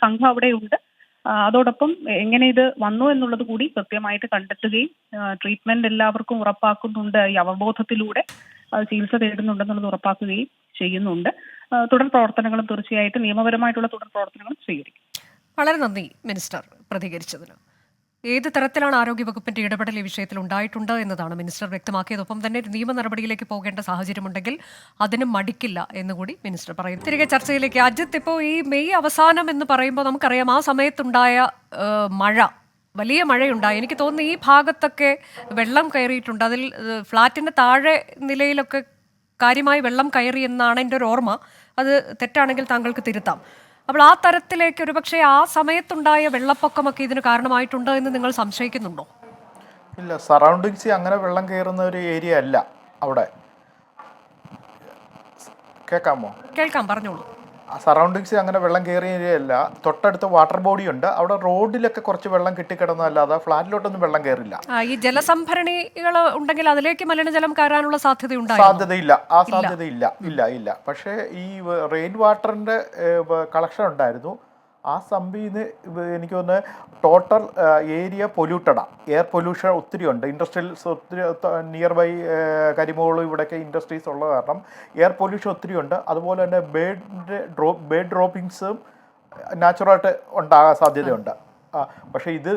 സംഘം അവിടെ ഉണ്ട്. അതോടൊപ്പം എങ്ങനെ ഇത് വന്നു എന്നുള്ളത് കൂടി കൃത്യമായിട്ട് കണ്ടെത്തുകയും ട്രീറ്റ്മെന്റ് എല്ലാവർക്കും ഉറപ്പാക്കുന്നുണ്ട്. ഈ അവബോധത്തിലൂടെ ചികിത്സ തേടുന്നുണ്ടെന്നുള്ളത് ഉറപ്പാക്കുകയും ചെയ്യുന്നുണ്ട്. തുടർ പ്രവർത്തനങ്ങളും തീർച്ചയായിട്ടും നിയമപരമായിട്ടുള്ള തുടർ പ്രവർത്തനങ്ങളും സ്വീകരിക്കും. വളരെ നന്ദി മിനിസ്റ്റർ പ്രതികരിച്ചതിന്. ഏത് തരത്തിലാണ് ആരോഗ്യവകുപ്പിന്റെ ഇടപെടൽ ഈ വിഷയത്തിൽ ഉണ്ടായിട്ടുണ്ട് എന്നതാണ് മിനിസ്റ്റർ വ്യക്തമാക്കിയതൊപ്പം തന്നെ നിയമ നടപടിയിലേക്ക് പോകേണ്ട സാഹചര്യമുണ്ടെങ്കിൽ അതിനും മടിക്കില്ല എന്നുകൂടി മിനിസ്റ്റർ പറയുന്നു. തിരികെ ചർച്ചയിലേക്ക്. അജിത്ത്, ഇപ്പോൾ ഈ മെയ് അവസാനം എന്ന് പറയുമ്പോൾ നമുക്കറിയാം ആ സമയത്തുണ്ടായ മഴ, വലിയ മഴയുണ്ടായി. എനിക്ക് തോന്നുന്നു ഈ ഭാഗത്തൊക്കെ വെള്ളം കയറിയിട്ടുണ്ട്. അതിൽ ഫ്ളാറ്റിന്റെ താഴെ നിലയിലൊക്കെ കാര്യമായി വെള്ളം കയറി എന്നാണ് എൻ്റെ ഒരു ഓർമ്മ. അത് തെറ്റാണെങ്കിൽ താങ്കൾക്ക് തിരുത്താം. അപ്പോൾ ആ തരത്തിലേക്ക് ഒരുപക്ഷെ ആ സമയത്തുണ്ടായ വെള്ളപ്പൊക്കമൊക്കെ ഇതിന് കാരണമായിട്ടുണ്ട് എന്ന് നിങ്ങൾ സംശയിക്കുന്നുണ്ടോ? ഇല്ല, സറൗണ്ടിങ്സ് അങ്ങനെ വെള്ളം കയറുന്ന ഒരു ഏരിയ അല്ല അവിടെ. കേൾക്കാമോ? കേൾക്കാം, പറഞ്ഞോളൂ. സറൗണ്ടിങ്സ് അങ്ങനെ വെള്ളം കയറിയല്ല. തൊട്ടടുത്ത് വാട്ടർ ബോഡി ഉണ്ട്. അവിടെ റോഡിലൊക്കെ കുറച്ച് വെള്ളം കെട്ടിക്കിടന്നല്ലാതെ ഫ്ലാറ്റിലോട്ടൊന്നും വെള്ളം കയറില്ല. ഈ ജലസംഭരണികൾ ഉണ്ടെങ്കിൽ അതിലേക്ക് മലിനജലം കയറാനുള്ള സാധ്യതയുണ്ടായി? സാധ്യതയില്ല, ആ സാധ്യതയില്ല, ഇല്ല. പക്ഷേ ഈ റെയിൻ വാട്ടറിന്റെ കളക്ഷൻ ഉണ്ടായിരുന്നു. ആ സംഭീന്ന് എനിക്ക് തോന്നുന്നു ടോട്ടൽ ഏരിയ പൊല്യൂട്ടഡാണ്. എയർ പൊല്യൂഷൻ ഒത്തിരി ഉണ്ട്. ഇൻഡസ്ട്രിയൽസ് ഒത്തിരി നിയർ ബൈ കരിമോളും ഇവിടെയൊക്കെ ഇൻഡസ്ട്രീസ് ഉള്ള കാരണം എയർ പൊല്യൂഷൻ ഒത്തിരി ഉണ്ട്. അതുപോലെ തന്നെ ബേഡ് ഡ്രോപ്പിങ്സും നാച്ചുറലായിട്ട് ഉണ്ടാകാൻ സാധ്യതയുണ്ട്. പക്ഷേ ഇത്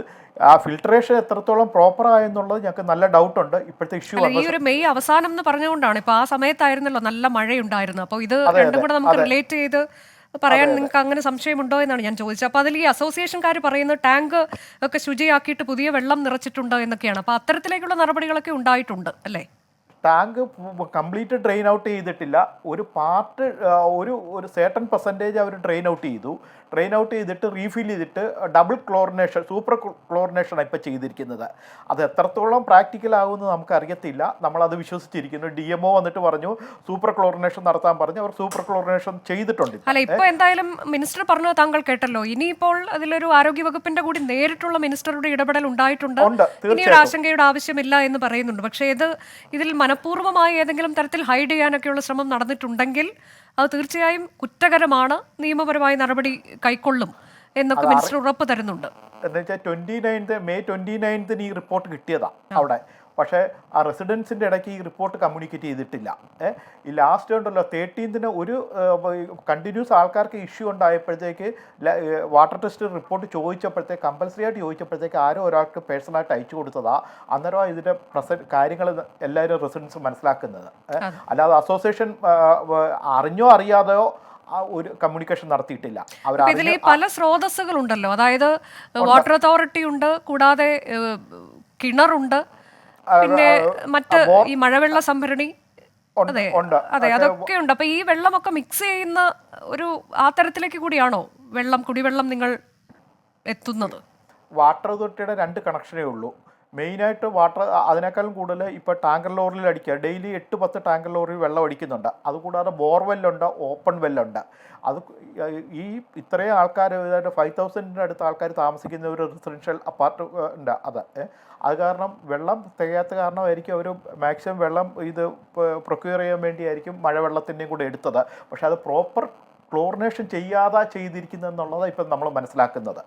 ആ ഫിൽട്രേഷൻ എത്രത്തോളം പ്രോപ്പർ ആയെന്നുള്ളത് ഞങ്ങൾക്ക് നല്ല ഡൗട്ട് ഉണ്ട്. ഇപ്പോഴത്തെ ഇഷ്യൂ ഈ ഒരു മെയ് അവസാനം എന്ന് പറഞ്ഞുകൊണ്ടാണ്, ഇപ്പൊ ആ സമയത്തായിരുന്നല്ലോ നല്ല മഴയുണ്ടായിരുന്നു. അപ്പോൾ ഇത് രണ്ടും കൂടെ നമുക്ക് റിലേറ്റ് ചെയ്ത് പറയാൻ നിങ്ങൾക്ക് അങ്ങനെ സംശയമുണ്ടോ എന്നാണ് ഞാൻ ചോദിച്ചത്. അപ്പോൾ അതിൽ ഈ അസോസിയേഷൻകാർ പറയുന്നത് ടാങ്ക് ഒക്കെ ശുചിയാക്കിയിട്ട് പുതിയ വെള്ളം നിറച്ചിട്ടുണ്ട് എന്നൊക്കെയാണ്. അപ്പോൾ അത്തരത്തിലേക്കുള്ള നടപടികളൊക്കെ ഉണ്ടായിട്ടുണ്ട് അല്ലേ? ടാങ്ക് കംപ്ലീറ്റ് ഡ്രെയിൻ ഔട്ട് ചെയ്തിട്ടില്ല. ഒരു പാർട്ട് ഒരു സേർട്ടൺ പെർസെൻറ്റേജ് അവർ ഡ്രെയിൻ ഔട്ട് ചെയ്തു. ഡ്രെയിൻ ഔട്ട് ചെയ്തിട്ട് റീഫിൽ ചെയ്തിട്ട് ഡബിൾ ക്ലോറിനേഷൻ, സൂപ്പർ ക്ലോറിനേഷനാണ് ഇപ്പോൾ ചെയ്തിരിക്കുന്നത്. അത് എത്രത്തോളം പ്രാക്ടിക്കൽ ആകുമെന്ന് നമുക്കറിയത്തില്ല. നമ്മളത് വിശ്വസിച്ചിരിക്കുന്നു. DMO വന്നിട്ട് പറഞ്ഞു സൂപ്പർ ക്ലോറിനേഷൻ നടത്താൻ പറഞ്ഞു. അവർ സൂപ്പർ ക്ലോറിനേഷൻ ചെയ്തിട്ടുണ്ട്. അല്ല, ഇപ്പോൾ എന്തായാലും മിനിസ്റ്റർ പറഞ്ഞത് താങ്കൾ കേട്ടല്ലോ. ഇനിയിപ്പോൾ അതിലൊരു ആരോഗ്യവകുപ്പിന്റെ കൂടി നേരിട്ടുള്ള മിനിസ്റ്ററുടെ ഇടപെടൽ ഉണ്ടായിട്ടുണ്ട്. ഇനിയൊരു ആശങ്കയുടെ ആവശ്യമില്ല എന്ന് പറയുന്നുണ്ട്. പക്ഷേ ഇതിൽ മനഃപൂർവ്വമായി ഏതെങ്കിലും തരത്തിൽ ഹൈഡ് ചെയ്യാനൊക്കെയുള്ള ശ്രമം നടന്നിട്ടുണ്ടെങ്കിൽ അത് തീർച്ചയായും കുറ്റകരമാണ്, നിയമപരമായ നടപടി കൈക്കൊള്ളും എന്നൊക്കെ മിനിസ്റ്റർ ഉറപ്പ് തരുന്നുണ്ട്. എന്ന് വെച്ചാൽ മെയ് 29 ഈ റിപ്പോർട്ട് കിട്ടിയതാണ് അവിടെ. പക്ഷേ ആ റെസിഡൻസിൻ്റെ ഇടയ്ക്ക് ഈ റിപ്പോർട്ട് കമ്മ്യൂണിക്കേറ്റ് ചെയ്തിട്ടില്ല. ഈ ലാസ്റ്റ് ഉണ്ടല്ലോ 13 ഒരു കണ്ടിന്യൂസ് ആൾക്കാർക്ക് ഇഷ്യൂ ഉണ്ടായപ്പോഴത്തേക്ക് വാട്ടർ ടെസ്റ്റ് റിപ്പോർട്ട് ചോദിച്ചപ്പോഴത്തേക്ക് കമ്പൽസറി ആയിട്ട് ചോദിച്ചപ്പോഴത്തേക്ക് ആരോ ഒരാൾക്ക് പേഴ്സണലായിട്ട് അയച്ചു കൊടുത്തതാ. അന്നേരം ഇതിൻ്റെ കാര്യങ്ങൾ എല്ലാവരും റെസിഡൻസ് മനസ്സിലാക്കുന്നത്. അല്ലാതെ അസോസിയേഷൻ അറിഞ്ഞോ അറിയാതെയോ ഒരു കമ്മ്യൂണിക്കേഷൻ നടത്തിയിട്ടില്ല. ഇതിൽ പല സ്രോതസ്സുകളുണ്ടല്ലോ, അതായത് വാട്ടർ അതോറിറ്റി ഉണ്ട്, കൂടാതെ കിണറുണ്ട്, പിന്നെ മറ്റ് ഈ മഴവെള്ള സംഭരണി, അതെ അതൊക്കെ ഉണ്ട്. അപ്പൊ ഈ വെള്ളമൊക്കെ മിക്സ് ചെയ്യുന്ന ആ തരത്തിലേക്ക് കൂടിയാണോ കുടിവെള്ളം നിങ്ങൾ എത്തുന്നത്? വാട്ടർ അതോറിറ്റിയുടെ 2 കണക്ഷനേ ഉള്ളൂ. മെയിനായിട്ട് വാട്ടർ, അതിനേക്കാളും കൂടുതൽ ഇപ്പോൾ ടാങ്കർ ലോറിയിൽ അടിക്കുക. ഡെയിലി 8-10 ടാങ്കർ ലോറിയിൽ വെള്ളം അടിക്കുന്നുണ്ട്. അതുകൂടാതെ ബോർവെല്ലുണ്ട്, ഓപ്പൺ വെല്ലുണ്ട്. അത് ഈ ഇത്രയും ആൾക്കാർ, ഏതാണ്ട് 5000 അടുത്ത് ആൾക്കാർ താമസിക്കുന്ന ഒരു റെസിഡൻഷ്യൽ അപ്പാർട്ട്മെൻ്റ് അത് കാരണം വെള്ളം തികയാത്ത കാരണമായിരിക്കും അവർ മാക്സിമം വെള്ളം ഇത് പ്രൊക്യൂർ ചെയ്യാൻ വേണ്ടിയായിരിക്കും മഴവെള്ളത്തിൻ്റെയും കൂടെ എടുത്തത്. പക്ഷെ അത് പ്രോപ്പർ ക്ലോറിനേഷൻ ചെയ്യാതെ ചെയ്തിരിക്കുന്നതെന്നുള്ളതാണ് ഇപ്പം നമ്മൾ മനസ്സിലാക്കുന്നത്.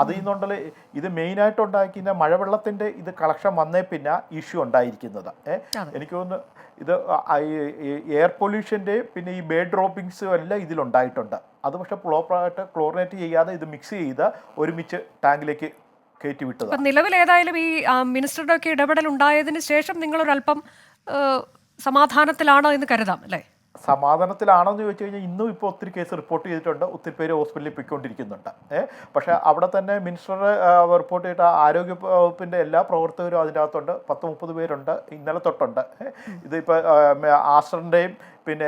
അതിൽ നിന്നുണ്ടല്ലോ ഇത് മെയിനായിട്ട് ഉണ്ടാക്കിയ മഴവെള്ളത്തിൻ്റെ ഇത് കളക്ഷൻ വന്നേ പിന്നെ ഇഷ്യൂ ഉണ്ടായിരിക്കുന്നത്. എനിക്ക് തോന്നുന്നു ഇത് എയർ പൊല്യൂഷൻ്റെയും പിന്നെ ഈ ബേഡ് ഡ്രോപ്പിങ്സും എല്ലാം ഇതിലുണ്ടായിട്ടുണ്ട്. അത് പക്ഷേ പ്രോപ്പറായിട്ട് ക്ലോറിനേറ്റ് ചെയ്യാതെ ഇത് മിക്സ് ചെയ്ത് ഒരുമിച്ച് ടാങ്കിലേക്ക് കയറ്റി വിട്ടത്. നിലവിൽ ഏതായാലും ഈ മിനിസ്റ്ററുടെ ഒക്കെ ഇടപെടൽ ഉണ്ടായതിന് ശേഷം നിങ്ങളൊരല്പം സമാധാനത്തിലാണോ എന്ന് കരുതാം അല്ലേ? സമാധാനത്തിലാണോ എന്ന് ചോദിച്ചു കഴിഞ്ഞാൽ ഇന്നും ഇപ്പോൾ ഒത്തിരി കേസ് റിപ്പോർട്ട് ചെയ്തിട്ടുണ്ട്. ഒത്തിരി പേര് ഹോസ്പിറ്റലിൽ പോയിക്കൊണ്ടിരിക്കുന്നുണ്ട്. പക്ഷേ അവിടെ തന്നെ മിനിസ്റ്റർ റിപ്പോർട്ട് ചെയ്തിട്ട് ആരോഗ്യ വകുപ്പിൻ്റെ എല്ലാ പ്രവർത്തകരും അതിൻ്റെ അകത്തുണ്ട്. 10-30 പേരുണ്ട്. ഇന്നലെ തൊട്ടുണ്ട്. ഇതിപ്പോൾ ആസ്റ്ററിൻ്റെയും പിന്നെ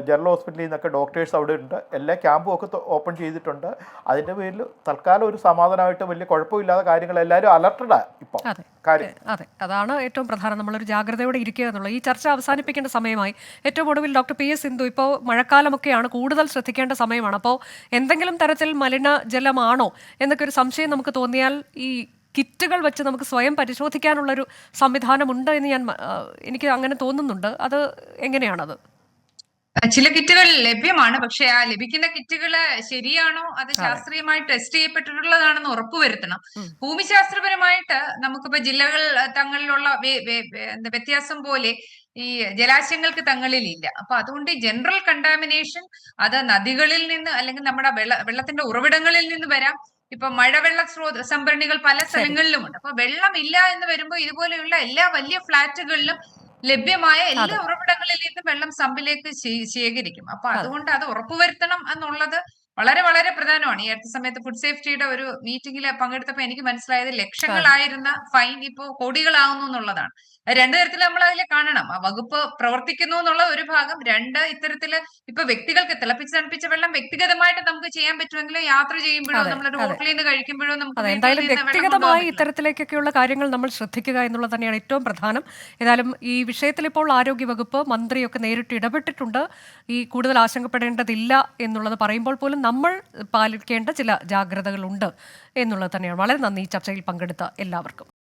ജനറൽ ഹോസ്പിറ്റലിൽ നിന്നൊക്കെ ഡോക്ടേഴ്സ് അവിടെ ഉണ്ട്. എല്ലാ ക്യാമ്പും ഒക്കെ ഓപ്പൺ ചെയ്തിട്ടുണ്ട്. അതിൻ്റെ പേരിൽ തൽക്കാലം ഒരു സമാധാനമായിട്ട് വലിയ കുഴപ്പമില്ലാത്ത കാര്യങ്ങൾ എല്ലാവരും അലർട്ടഡാണ് ഇപ്പോൾ കാര്യം. അതെ, അതാണ് ഏറ്റവും പ്രധാനം. നമ്മളൊരു ജാഗ്രതയോടെ ഇരിക്കുക എന്നുള്ളത്. ഈ ചർച്ച അവസാനിപ്പിക്കേണ്ട സമയമായി. ഏറ്റവും ഒടുവിൽ ഡോക്ടർ PS സിന്ധു, ഇപ്പോൾ മഴക്കാലമൊക്കെയാണ്, കൂടുതൽ ശ്രദ്ധിക്കേണ്ട സമയമാണ്. അപ്പോൾ എന്തെങ്കിലും തരത്തിൽ മലിനജലമാണോ എന്നൊക്കെ ഒരു സംശയം നമുക്ക് തോന്നിയാൽ ഈ കിറ്റുകൾ വെച്ച് നമുക്ക് സ്വയം പരിശോധിക്കാനുള്ളൊരു സംവിധാനമുണ്ട് എന്ന് എനിക്ക് അങ്ങനെ തോന്നുന്നുണ്ട്. അത് എങ്ങനെയാണത്? ചില കിറ്റുകൾ ലഭ്യമാണ്. പക്ഷെ ആ ലഭിക്കുന്ന കിറ്റുകള് ശരിയാണോ, അത് ശാസ്ത്രീയമായി ടെസ്റ്റ് ചെയ്യപ്പെട്ടിട്ടുള്ളതാണെന്ന് ഉറപ്പുവരുത്തണം. ഭൂമിശാസ്ത്രപരമായിട്ട് നമുക്കിപ്പോ ജില്ലകൾ തങ്ങളിലുള്ള വ്യത്യാസം പോലെ ഈ ജലാശയങ്ങൾക്ക് തങ്ങളിലില്ല. അപ്പൊ അതുകൊണ്ട് ജനറൽ കണ്ടാമിനേഷൻ അത് നദികളിൽ നിന്ന് അല്ലെങ്കിൽ നമ്മുടെ വെള്ളത്തിന്റെ ഉറവിടങ്ങളിൽ നിന്ന് വരാം. ഇപ്പൊ മഴവെള്ള സംഭരണികൾ പല സ്ഥലങ്ങളിലുമുണ്ട്. അപ്പൊ വെള്ളം ഇല്ല എന്ന് വരുമ്പോൾ ഇതുപോലെയുള്ള എല്ലാ വലിയ ഫ്ലാറ്റുകളിലും ലഭ്യമായ എല്ലാ ഉറവിടങ്ങളിൽ നിന്നും വെള്ളം സമ്പിലേക്ക് ശേഖരിക്കും. അപ്പൊ അതുകൊണ്ട് അത് ഉറപ്പുവരുത്തണം എന്നുള്ളത് വളരെ വളരെ പ്രധാനമാണ്. ഈ അടുത്ത സമയത്ത് ഫുഡ് സേഫ്റ്റിയുടെ ഒരു മീറ്റിംഗിൽ പങ്കെടുത്തപ്പോൾ എനിക്ക് മനസ്സിലായത് ലക്ഷങ്ങളായിരുന്ന ഫൈൻ ഇപ്പോ കോടികളാവുന്നു എന്നുള്ളതാണ്. രണ്ടു തരത്തിൽ നമ്മൾ അതിൽ കാണണം. ആ വകുപ്പ് പ്രവർത്തിക്കുന്നു എന്നുള്ള ഒരു ഭാഗം, രണ്ട് ഇത്തരത്തില് ഇപ്പൊ വ്യക്തികൾക്ക് തിളപ്പിച്ച് തണുപ്പിച്ച വെള്ളം വ്യക്തിഗതമായിട്ട് നമുക്ക് ചെയ്യാൻ പറ്റുമെങ്കിലും യാത്ര ചെയ്യുമ്പോഴോ നമ്മളൊരു ഹോട്ടലിൽ നിന്ന് കഴിക്കുമ്പോഴോ നമുക്ക് വീട്ടിൽ എന്തായാലും നിന്ന് വെള്ളം വ്യക്തിഗതമായി കൊണ്ടുപോകാൻ പറ്റില്ല. ഇത്തരത്തിലേക്കൊക്കെയുള്ള കാര്യങ്ങൾ നമ്മൾ ശ്രദ്ധിക്കുക എന്നുള്ളത് തന്നെയാണ് ഏറ്റവും പ്രധാനം. ഏതായാലും ഈ വിഷയത്തിൽ ഇപ്പോൾ ആരോഗ്യവകുപ്പ് മന്ത്രിയൊക്കെ നേരിട്ട് ഇടപെട്ടിട്ടുണ്ട്. ഈ കൂടുതൽ ആശങ്കപ്പെടേണ്ടതില്ല എന്നുള്ളത് പറയുമ്പോൾ പോലും നമ്മൾ പാലിക്കേണ്ട ചില ജാഗ്രതകളുണ്ട് എന്നുള്ളത് തന്നെയാണ്. വളരെ നന്ദി ചർച്ചയിൽ പങ്കെടുത്ത എല്ലാവർക്കും.